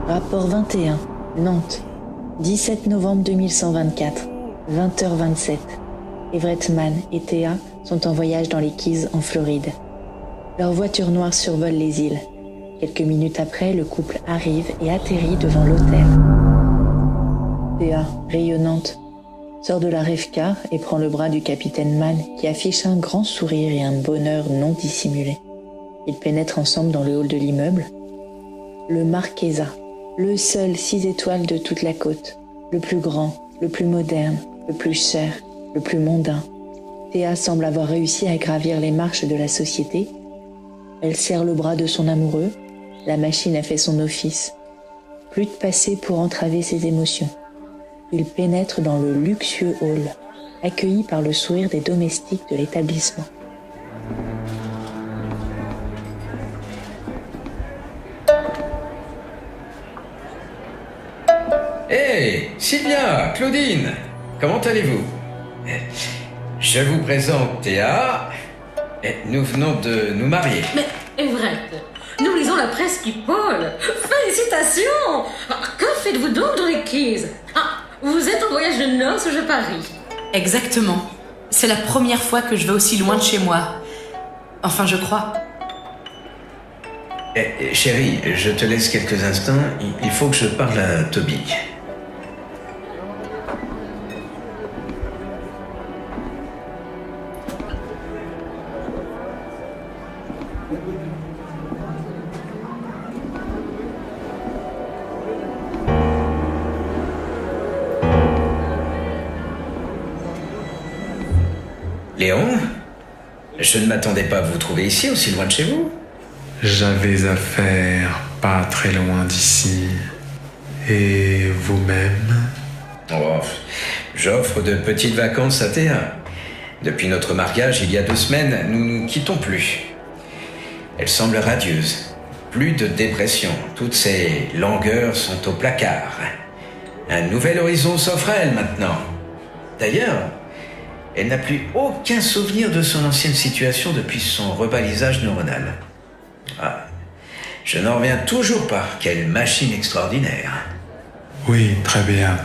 Speaker 2: Rapport 21, Nantes, 17 novembre 2124, 20h27. Everett Mann et Théa sont en voyage dans les Keys en Floride. Leur voiture noire survole les îles. Quelques minutes après, le couple arrive et atterrit devant l'hôtel. Théa, rayonnante, sort de la rêve-car et prend le bras du capitaine Mann qui affiche un grand sourire et un bonheur non dissimulé. Ils pénètrent ensemble dans le hall de l'immeuble. Le Marquesa, le seul 6 étoiles de toute la côte, le plus grand, le plus moderne, le plus cher, le plus mondain. Théa semble avoir réussi à gravir les marches de la société. Elle serre le bras de son amoureux. La machine a fait son office. Plus de passé pour entraver ses émotions. Il pénètre dans le luxueux hall, accueilli par le sourire des domestiques de l'établissement.
Speaker 6: Hé, Sylvia, Claudine, comment allez-vous? Je vous présente Théa. Nous venons de nous marier.
Speaker 18: Mais, Everett, nous lisons la presse People. Félicitations! Que faites-vous donc dans les Keys? Vous êtes en voyage de noces, je parie.
Speaker 11: Exactement. C'est la première fois que je vais aussi loin de chez moi. Enfin, je crois.
Speaker 6: Chérie, je te laisse quelques instants. Il faut que je parle à Toby. Léon, je ne m'attendais pas à vous trouver ici, aussi loin de chez vous.
Speaker 12: J'avais affaire pas très loin d'ici. Et vous-même?
Speaker 6: Oh, j'offre de petites vacances à Théa. Depuis notre mariage, il y a 2 semaines, nous ne nous quittons plus. Elle semble radieuse. Plus de dépression. Toutes ces langueurs sont au placard. Un nouvel horizon s'offre à elle maintenant. D'ailleurs, elle n'a plus aucun souvenir de son ancienne situation depuis son rebalisage neuronal. Je n'en reviens toujours pas. Quelle machine extraordinaire.
Speaker 12: Oui, très bien.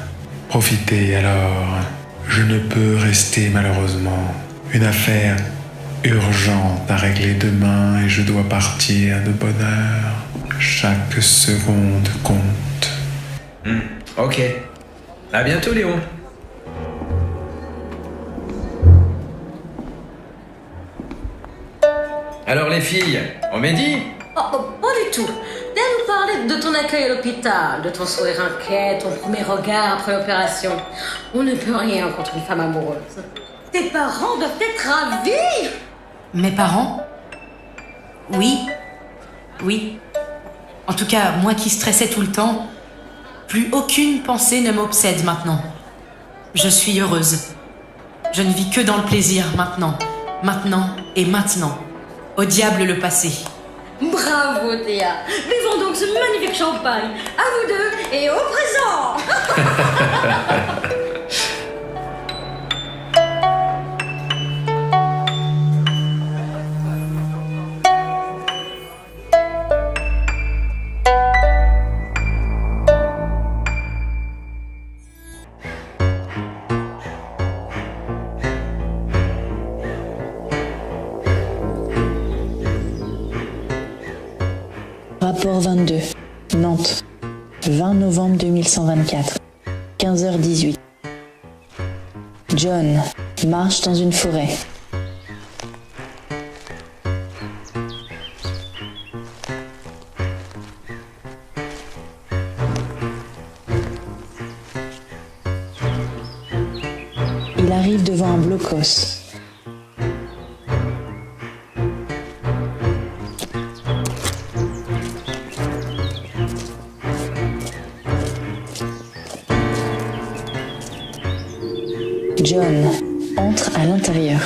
Speaker 12: Profitez alors. Je ne peux rester malheureusement. Une affaire urgente à régler demain et je dois partir de bonne heure. Chaque seconde compte.
Speaker 6: Ok. À bientôt, Léon. Alors les filles, on m'a dit?
Speaker 18: Pas du tout. Viens nous parler de ton accueil à l'hôpital, de ton sourire inquiet, ton premier regard après l'opération. On ne peut rien contre une femme amoureuse. Tes parents doivent être ravis.
Speaker 11: Mes parents? Oui. En tout cas, moi qui stressais tout le temps, plus aucune pensée ne m'obsède maintenant. Je suis heureuse. Je ne vis que dans le plaisir maintenant et maintenant. Au diable le passé.
Speaker 18: Bravo Théa. Buvons donc ce magnifique champagne. À vous deux et au présent.
Speaker 2: Rapport 22, Nantes, 20 novembre 2124, 15h18. John marche dans une forêt. Il arrive devant un blocos. John entre à l'intérieur.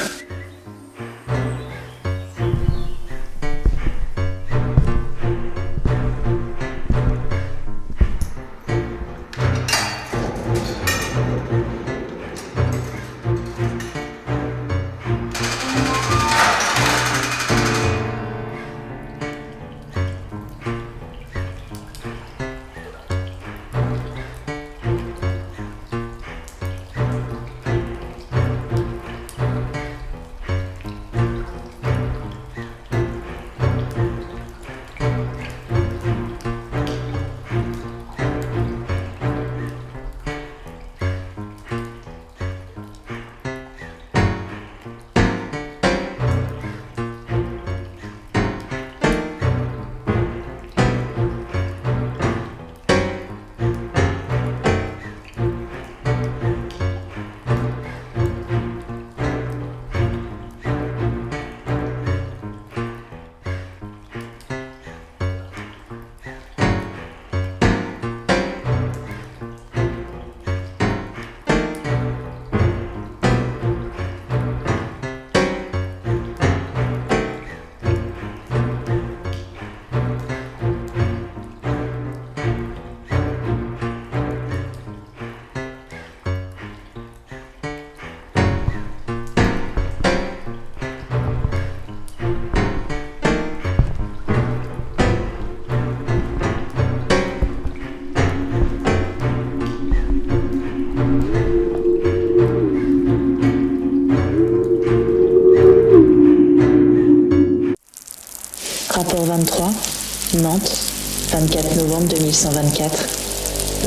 Speaker 2: 24 novembre 2124,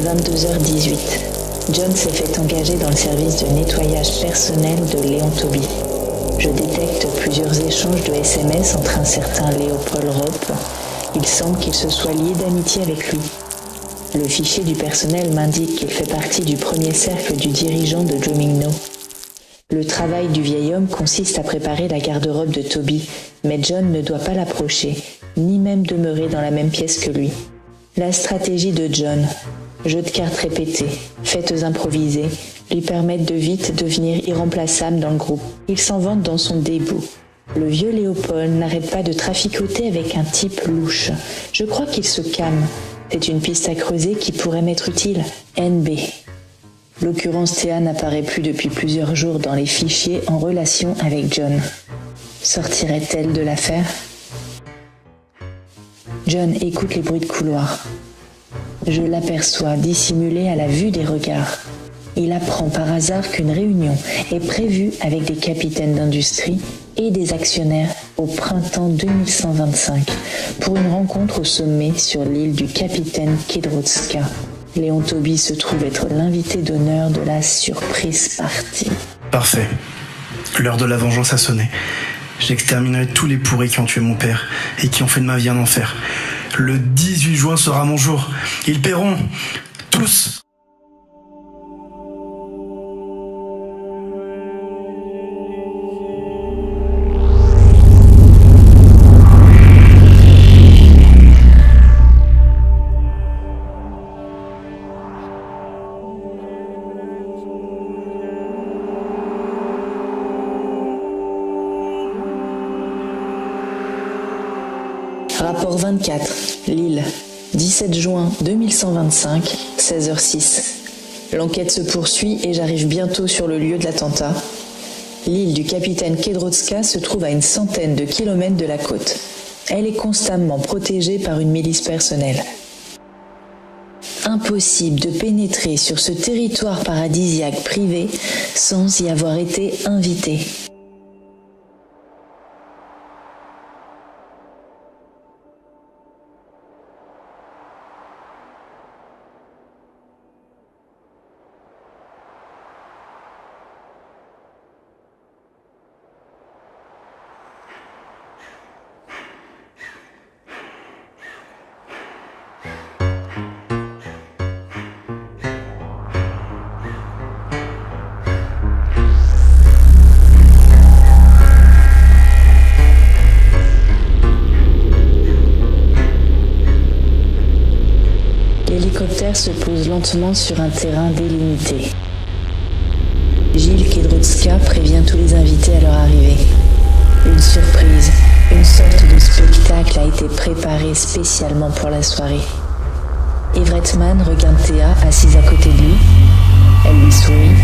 Speaker 2: 22h18. John s'est fait engager dans le service de nettoyage personnel de Léon Toby. Je détecte plusieurs échanges de SMS entre un certain Léopold Ropp. Il semble qu'il se soit lié d'amitié avec lui. Le fichier du personnel m'indique qu'il fait partie du premier cercle du dirigeant de Dromingno. Le travail du vieil homme consiste à préparer la garde-robe de Toby, mais John ne doit pas l'approcher, ni même demeurer dans la même pièce que lui. La stratégie de John, jeux de cartes répétés, fêtes improvisées, lui permettent de vite devenir irremplaçable dans le groupe. Il s'en vante dans son dégoût. Le vieux Léopold n'arrête pas de traficoter avec un type louche. Je crois qu'il se calme. C'est une piste à creuser qui pourrait m'être utile. NB. L'occurrence Théa n'apparaît plus depuis plusieurs jours dans les fichiers en relation avec John. Sortirait-elle de l'affaire ? John écoute les bruits de couloir. Je l'aperçois dissimulé à la vue des regards. Il apprend par hasard qu'une réunion est prévue avec des capitaines d'industrie et des actionnaires au printemps 2125 pour une rencontre au sommet sur l'île du capitaine Kedrotska. Léon Toby se trouve être l'invité d'honneur de la surprise party.
Speaker 8: Parfait. L'heure de la vengeance a sonné. J'exterminerai tous les pourris qui ont tué mon père et qui ont fait de ma vie un enfer. Le 18 juin sera mon jour. Ils paieront. Tous.
Speaker 2: Rapport 24, Lille, 17 juin 2125, 16h06. L'enquête se poursuit et j'arrive bientôt sur le lieu de l'attentat. L'île du capitaine Kedrotska se trouve à une centaine de kilomètres de la côte. Elle est constamment protégée par une milice personnelle. Impossible de pénétrer sur ce territoire paradisiaque privé sans y avoir été invité. L'hélicoptère se pose lentement sur un terrain délimité. Gilles Kedrotska prévient tous les invités à leur arrivée. Une surprise, une sorte de spectacle a été préparé spécialement pour la soirée. Everett Mann regarde Théa assise à côté de lui. Elle lui sourit.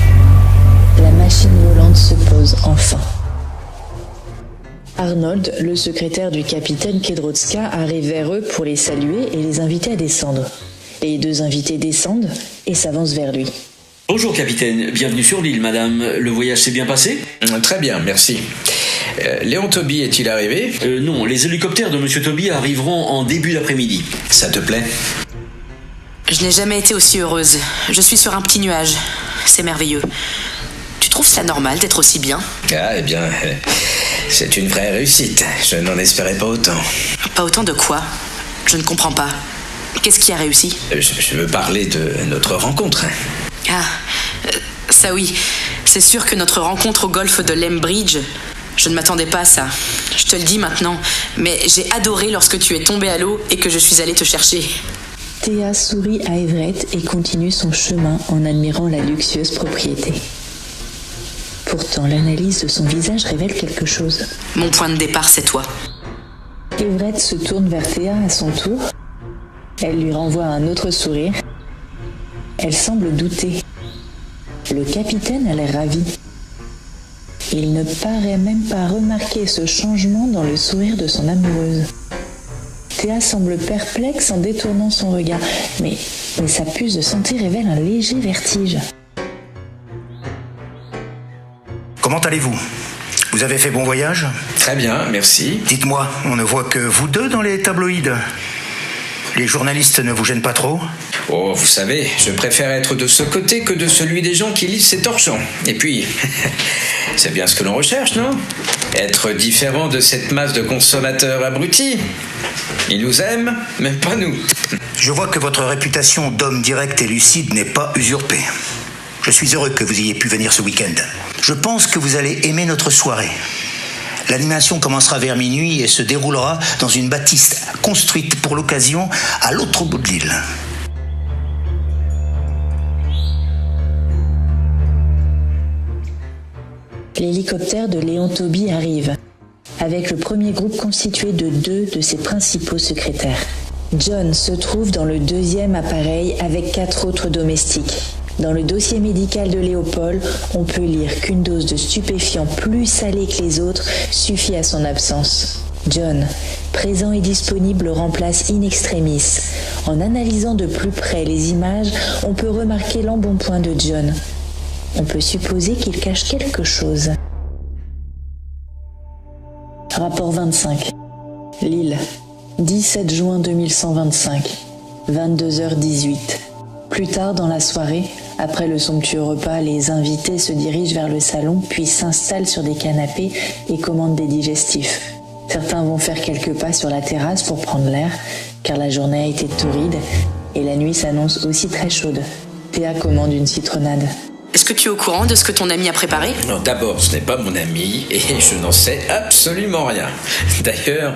Speaker 2: La machine volante se pose enfin. Arnold, le secrétaire du capitaine Kedrotska, arrive vers eux pour les saluer et les inviter à descendre. Les deux invités descendent et s'avancent vers lui.
Speaker 19: Bonjour capitaine, bienvenue sur l'île madame. Le voyage s'est bien passé ?
Speaker 6: Très bien, merci. Léon Toby est-il arrivé ?
Speaker 19: Non, les hélicoptères de monsieur Toby arriveront en début d'après-midi.
Speaker 6: Ça te plaît ?
Speaker 11: Je n'ai jamais été aussi heureuse. Je suis sur un petit nuage. C'est merveilleux. Tu trouves cela normal d'être aussi bien ?
Speaker 6: Ah, eh bien, c'est une vraie réussite. Je n'en espérais pas autant.
Speaker 11: Pas autant de quoi ? Je ne comprends pas. Qu'est-ce qui a réussi ?
Speaker 6: Je veux parler de notre rencontre.
Speaker 11: Ah, ça oui. C'est sûr que notre rencontre au golfe de Lembridge, je ne m'attendais pas à ça. Je te le dis maintenant, mais j'ai adoré lorsque tu es tombé à l'eau et que je suis allée te chercher.
Speaker 2: Théa sourit à Everett et continue son chemin en admirant la luxueuse propriété. Pourtant, l'analyse de son visage révèle quelque chose.
Speaker 11: Mon point de départ, c'est toi.
Speaker 2: Everett se tourne vers Théa à son tour. Elle lui renvoie un autre sourire. Elle semble douter. Le capitaine a l'air ravi. Il ne paraît même pas remarquer ce changement dans le sourire de son amoureuse. Théa semble perplexe en détournant son regard, mais sa puce de santé révèle un léger vertige.
Speaker 3: Comment allez-vous ? Vous avez fait bon voyage ?
Speaker 6: Très bien, merci.
Speaker 3: Dites-moi, on ne voit que vous deux dans les tabloïds. Les journalistes ne vous gênent pas trop?
Speaker 6: Oh, vous savez, je préfère être de ce côté que de celui des gens qui lisent ces torchons. Et puis, c'est bien ce que l'on recherche, non? Être différent de cette masse de consommateurs abrutis. Ils nous aiment, mais pas nous.
Speaker 3: Je vois que votre réputation d'homme direct et lucide n'est pas usurpée. Je suis heureux que vous ayez pu venir ce week-end. Je pense que vous allez aimer notre soirée. L'animation commencera vers minuit et se déroulera dans une bâtisse construite pour l'occasion à l'autre bout de l'île.
Speaker 2: L'hélicoptère de Léon Tobie arrive, avec le premier groupe constitué de 2 de ses principaux secrétaires. John se trouve dans le 2e appareil avec 4 autres domestiques. Dans le dossier médical de Léopold, on peut lire qu'une dose de stupéfiants plus salée que les autres suffit à son absence. John, présent et disponible, remplace in extremis. En analysant de plus près les images, on peut remarquer l'embonpoint de John. On peut supposer qu'il cache quelque chose. Rapport 25. Lille, 17 juin 2125, 22h18. Plus tard dans la soirée, après le somptueux repas, les invités se dirigent vers le salon, puis s'installent sur des canapés et commandent des digestifs. Certains vont faire quelques pas sur la terrasse pour prendre l'air, car la journée a été torride et la nuit s'annonce aussi très chaude. Théa commande une citronnade.
Speaker 11: Est-ce que tu es au courant de ce que ton ami a préparé?
Speaker 6: Non, d'abord, ce n'est pas mon ami et je n'en sais absolument rien. D'ailleurs,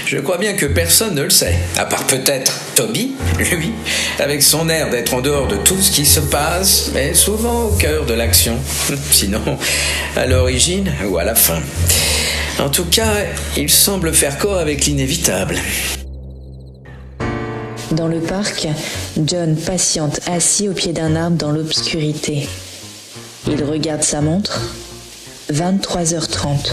Speaker 6: je crois bien que personne ne le sait, à part peut-être Toby, lui, avec son air d'être en dehors de tout ce qui se passe, mais souvent au cœur de l'action. Sinon, à l'origine ou à la fin. En tout cas, il semble faire corps avec l'inévitable.
Speaker 2: Dans le parc, John patiente assis au pied d'un arbre dans l'obscurité. Il regarde sa montre. 23h30.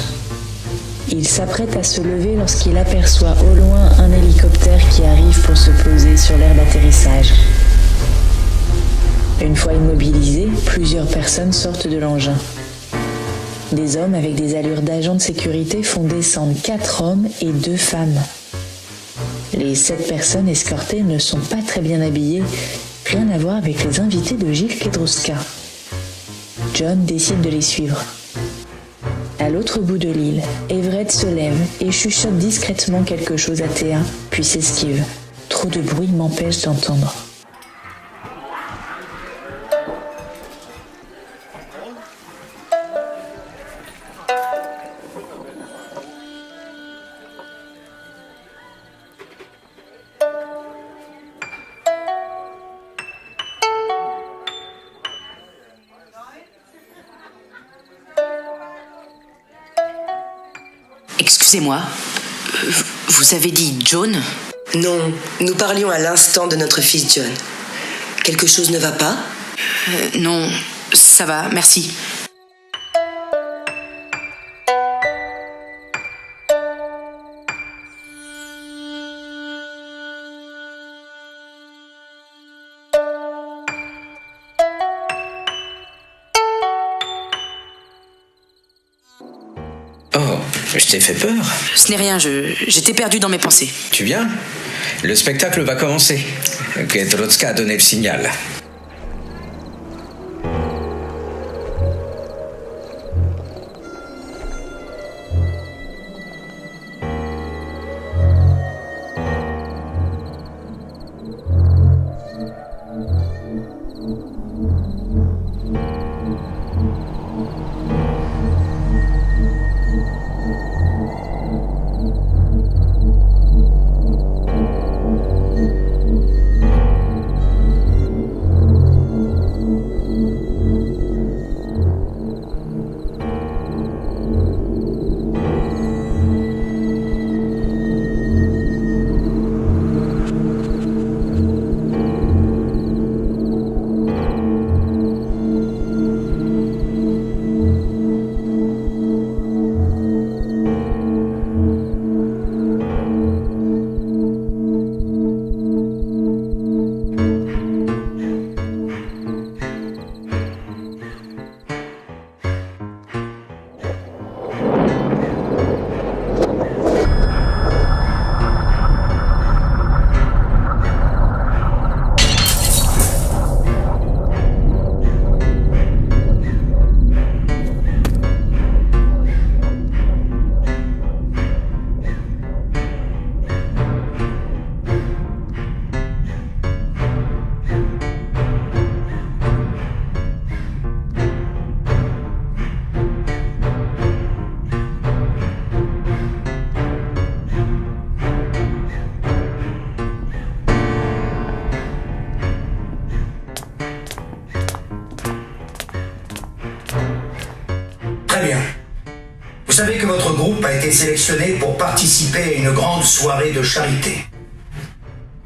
Speaker 2: Il s'apprête à se lever lorsqu'il aperçoit au loin un hélicoptère qui arrive pour se poser sur l'aire d'atterrissage. Une fois immobilisés, plusieurs personnes sortent de l'engin. Des hommes avec des allures d'agents de sécurité font descendre 4 hommes et 2 femmes. Les 7 personnes escortées ne sont pas très bien habillées, rien à voir avec les invités de Gilles Kedrouska. John décide de les suivre. À l'autre bout de l'île, Everett se lève et chuchote discrètement quelque chose à Théa, puis s'esquive. Trop de bruit m'empêche d'entendre.
Speaker 11: Excusez-moi, vous avez dit John?
Speaker 14: Non, nous parlions à l'instant de notre fils John. Quelque chose ne va pas?
Speaker 11: Non, ça va, merci.
Speaker 6: Je t'ai fait peur.
Speaker 11: Ce n'est rien, j'étais perdu dans mes pensées.
Speaker 6: Tu viens? Le spectacle va commencer. Kedrouska a donné le signal.
Speaker 3: Très bien. Vous savez que votre groupe a été sélectionné pour participer à une grande soirée de charité.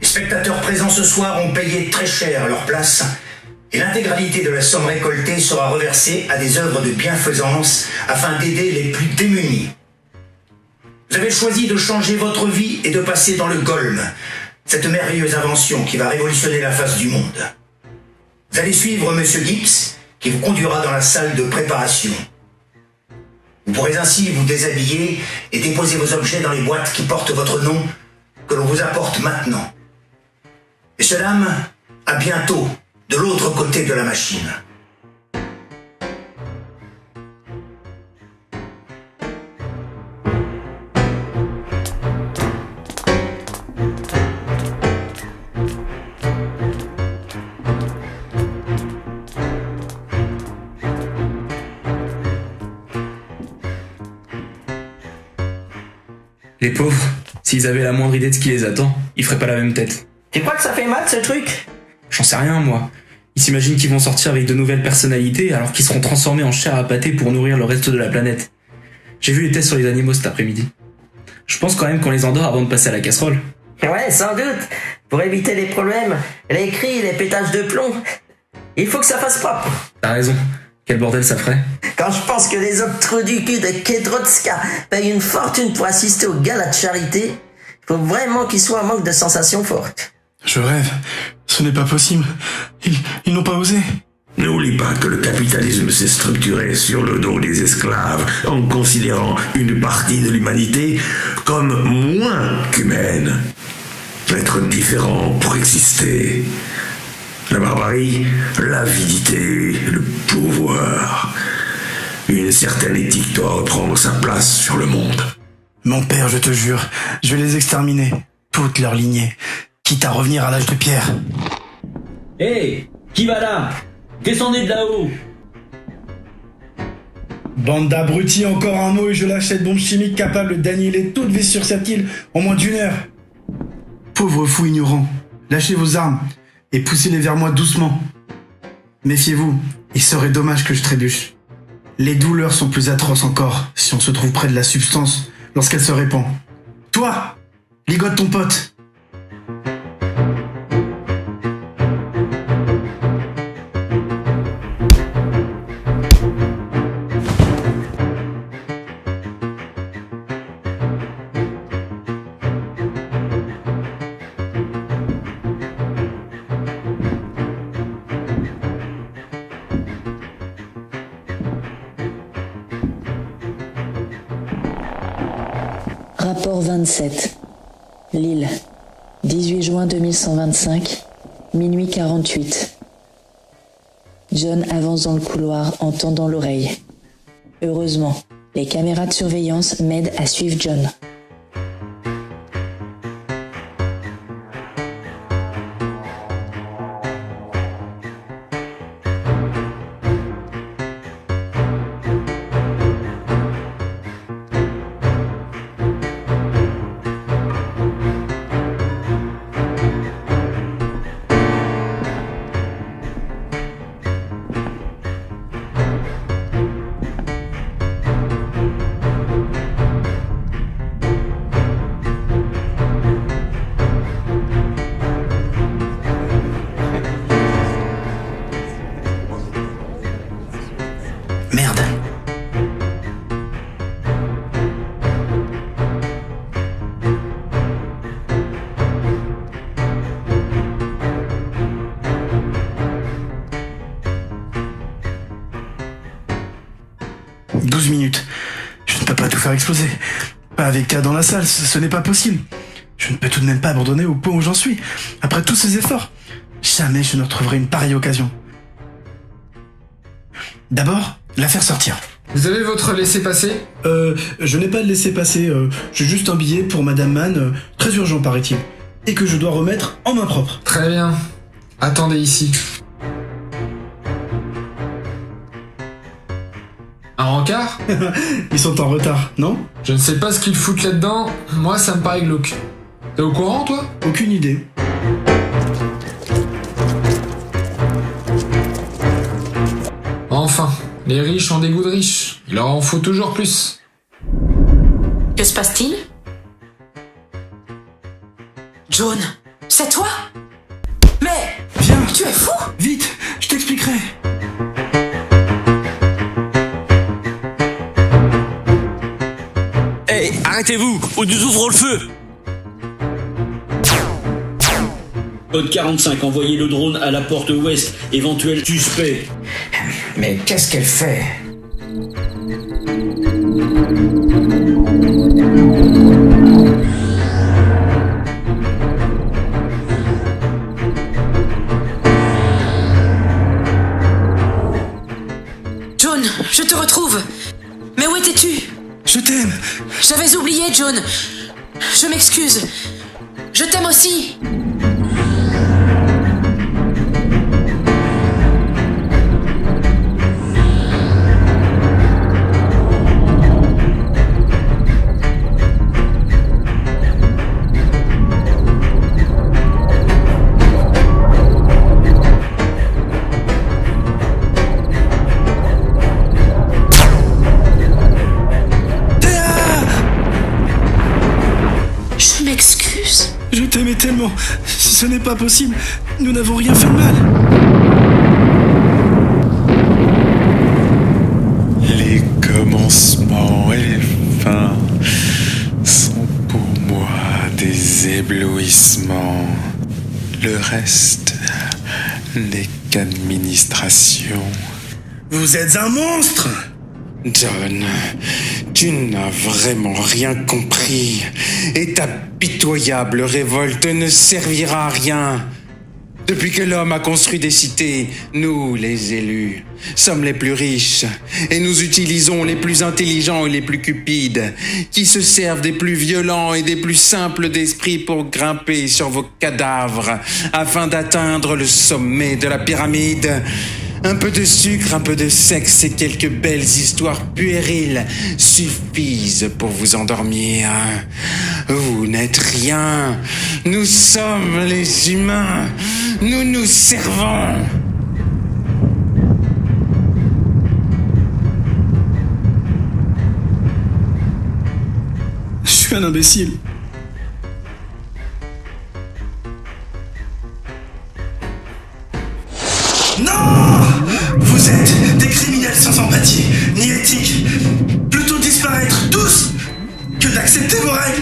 Speaker 3: Les spectateurs présents ce soir ont payé très cher leur place et l'intégralité de la somme récoltée sera reversée à des œuvres de bienfaisance afin d'aider les plus démunis. Vous avez choisi de changer votre vie et de passer dans le Golem, cette merveilleuse invention qui va révolutionner la face du monde. Vous allez suivre Monsieur Gibbs, qui vous conduira dans la salle de préparation. Vous pourrez ainsi vous déshabiller et déposer vos objets dans les boîtes qui portent votre nom, que l'on vous apporte maintenant. Messieurs, dames, à bientôt, de l'autre côté de la machine.
Speaker 20: Les pauvres, s'ils avaient la moindre idée de ce qui les attend, ils feraient pas la même tête.
Speaker 7: Tu crois que ça fait mal ce truc?
Speaker 20: J'en sais rien, moi. Ils s'imaginent qu'ils vont sortir avec de nouvelles personnalités alors qu'ils seront transformés en chair à pâté pour nourrir le reste de la planète. J'ai vu les tests sur les animaux cet après-midi. Je pense quand même qu'on les endort avant de passer à la casserole.
Speaker 7: Ouais, sans doute. Pour éviter les problèmes, les cris, les pétages de plomb. Il faut que ça fasse propre.
Speaker 20: T'as raison. Quel bordel ça ferait.
Speaker 7: Quand je pense que les autres trous du cul de Kedrotska payent une fortune pour assister au gala de charité, il faut vraiment qu'ils soient en manque de sensations fortes.
Speaker 8: Je rêve. Ce n'est pas possible. Ils n'ont pas osé.
Speaker 5: N'oublie pas que le capitalisme s'est structuré sur le dos des esclaves en considérant une partie de l'humanité comme moins qu'humaine. Être différent pour exister. La barbarie, l'avidité, le pouvoir. Une certaine éthique doit reprendre sa place sur le monde.
Speaker 8: Mon père, je te jure, je vais les exterminer. Toute leur lignée. Quitte à revenir à l'âge de pierre.
Speaker 9: Hé, qui va là? Descendez de là-haut.
Speaker 8: Bande d'abrutis, encore un mot et je lâche cette bombe chimique capable d'annihiler toute vie sur cette île en moins d'1 heure. Pauvres fous ignorants, lâchez vos armes et poussez-les vers moi doucement. Méfiez-vous, il serait dommage que je trébuche. Les douleurs sont plus atroces encore si on se trouve près de la substance lorsqu'elle se répand. Toi, ligote ton pote.
Speaker 2: Rapport 27. Lille. 18 juin 2125, minuit 48. John avance dans le couloir en tendant l'oreille. Heureusement, les caméras de surveillance m'aident à suivre John.
Speaker 8: Merde. « 12 minutes. Je ne peux pas tout faire exploser. Pas avec K dans la salle, ce n'est pas possible. Je ne peux tout de même pas abandonner au point où j'en suis. Après tous ces efforts, jamais je ne retrouverai une pareille occasion. D'abord, la faire sortir.
Speaker 4: Vous avez votre laissez-passer ?
Speaker 8: Je n'ai pas de laissez-passer. J'ai juste un billet pour Madame Mann, très urgent paraît-il, et que je dois remettre en main propre.
Speaker 4: Très bien. Attendez ici. Un rencard ?
Speaker 8: Ils sont en retard, non ?
Speaker 4: Je ne sais pas ce qu'ils foutent là-dedans, moi ça me paraît glauque. T'es au courant, toi ?
Speaker 8: Aucune idée.
Speaker 4: Enfin, Les riches ont des goûts de riches. Il leur en faut toujours plus.
Speaker 11: Que se passe-t-il? John, c'est toi? Mais...
Speaker 8: Viens.
Speaker 11: Tu es fou?
Speaker 8: Vite, je t'expliquerai.
Speaker 9: Hey, arrêtez-vous, ou nous ouvrons le feu!
Speaker 21: Code 45, envoyez le drone à la porte ouest, éventuel suspect.
Speaker 6: Mais qu'est-ce qu'elle fait?
Speaker 11: John, je te retrouve. Mais où étais-tu?
Speaker 8: Je t'aime.
Speaker 11: J'avais oublié, John. Je m'excuse. Je t'aime aussi. Je m'excuse.
Speaker 8: Je t'aimais tellement. Ce n'est pas possible. Nous n'avons rien fait de mal.
Speaker 12: Les commencements et les fins sont pour moi des éblouissements. Le reste n'est qu'administration.
Speaker 8: Vous êtes un monstre!
Speaker 22: John, tu n'as vraiment rien compris. Et ta pitoyable révolte ne servira à rien. Depuis que l'homme a construit des cités, nous, les élus, sommes les plus riches. Et nous utilisons les plus intelligents et les plus cupides, qui se servent des plus violents et des plus simples d'esprit pour grimper sur vos cadavres, afin d'atteindre le sommet de la pyramide. Un peu de sucre, un peu de sexe et quelques belles histoires puériles suffisent pour vous endormir. Vous n'êtes rien. Nous sommes les humains. Nous nous servons.
Speaker 8: Je suis un imbécile. Non! Vous êtes des criminels sans empathie, ni éthique. Plutôt disparaître tous que d'accepter vos règles.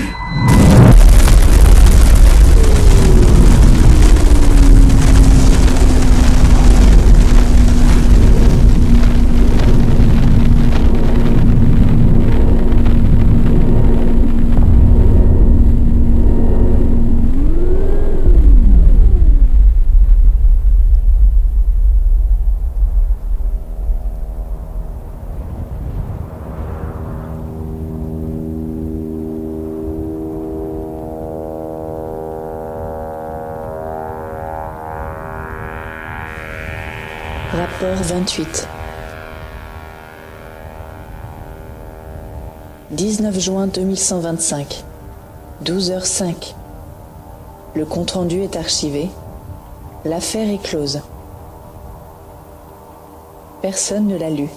Speaker 2: Rapport 28. 19 juin 2125. 12h05. Le compte-rendu est archivé. L'affaire est close. Personne ne l'a lu.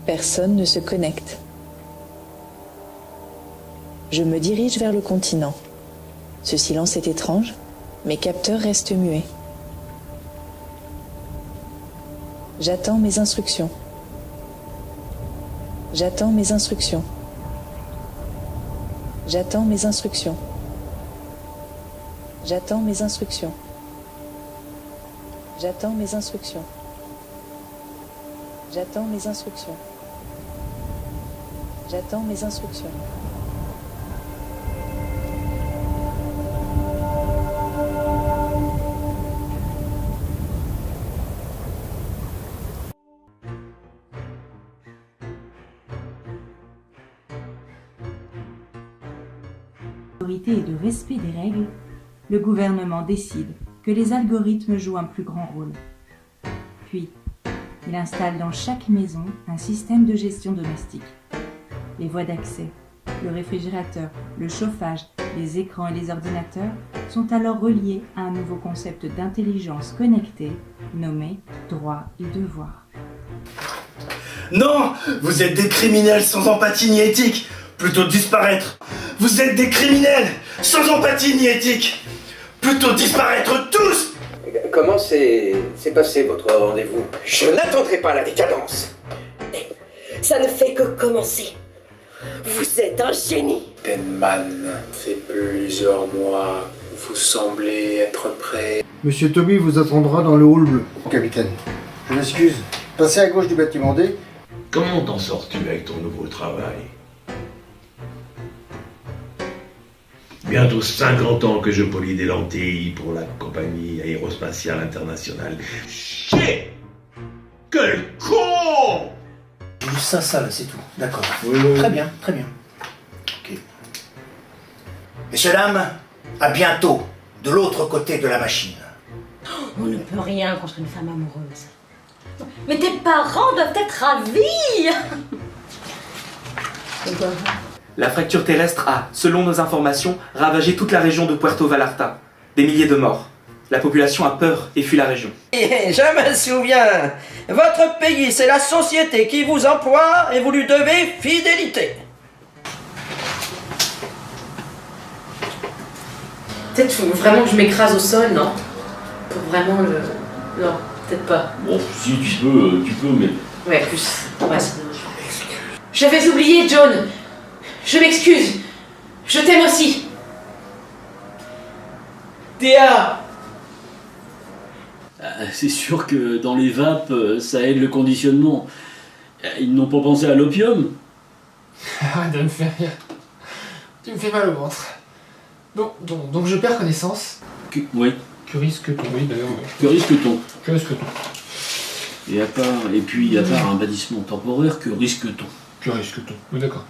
Speaker 2: Personne ne se connecte. Je me dirige vers le continent. Ce silence est étrange. Mes capteurs restent muets. J'attends mes instructions. J'attends mes instructions. J'attends mes instructions. J'attends mes instructions. J'attends mes instructions. J'attends mes instructions. J'attends mes instructions.
Speaker 23: Et de respect des règles, le gouvernement décide que les algorithmes jouent un plus grand rôle. Puis, il installe dans chaque maison un système de gestion domestique. Les voies d'accès, le réfrigérateur, le chauffage, les écrans et les ordinateurs sont alors reliés à un nouveau concept d'intelligence connectée nommé droit et devoir.
Speaker 8: Non, vous êtes des criminels sans empathie ni éthique. Plutôt disparaître. Vous êtes des criminels sans empathie ni éthique. Plutôt disparaître tous.
Speaker 6: Comment s'est passé votre rendez-vous? Je n'attendrai pas la décadence.
Speaker 14: Ça ne fait que commencer. Vous êtes un génie.
Speaker 12: Penman, c'est plusieurs mois. Vous semblez être prêt.
Speaker 13: Monsieur Toby vous attendra dans le hall bleu, capitaine. Je m'excuse. Passez à gauche du bâtiment D.
Speaker 5: Comment t'en sors-tu avec ton nouveau travail? Bientôt 50 ans que je polis des lentilles pour la compagnie aérospatiale internationale. Chier! Quel con!
Speaker 8: Juste ça là, c'est tout. D'accord.
Speaker 5: Oui.
Speaker 8: Très bien, très bien.
Speaker 3: Ok. Messieurs, dames, à bientôt, de l'autre côté de la machine.
Speaker 18: On ne peut rien contre une femme amoureuse. Mais tes parents doivent être ravis.
Speaker 1: La fracture terrestre a, selon nos informations, ravagé toute la région de Puerto Vallarta. Des milliers de morts. La population a peur et fuit la région.
Speaker 7: Je me souviens. Votre pays, c'est la société qui vous emploie et vous lui devez fidélité.
Speaker 11: Peut-être faut vraiment que je m'écrase au sol, non? Pour vraiment le... Non, peut-être pas.
Speaker 21: Bon, si tu peux, mais...
Speaker 11: Ouais, plus. Ouais, c'est dommage. J'avais oublié, John. Je m'excuse. Je t'aime aussi.
Speaker 7: Théa!
Speaker 21: C'est sûr que dans les vapes, ça aide le conditionnement. Ils n'ont pas pensé à l'opium.
Speaker 4: Arrête de me faire rire. Tu me fais mal au ventre. Bon, donc je perds connaissance.
Speaker 21: Oui.
Speaker 4: Que risque-t-on? Oui, d'ailleurs.
Speaker 21: Que risque-t-on?
Speaker 4: Que risque-t-on?
Speaker 21: Et à part un bâtissement temporaire, que risque-t-on?
Speaker 4: Que risque-t-on? Oui, d'accord.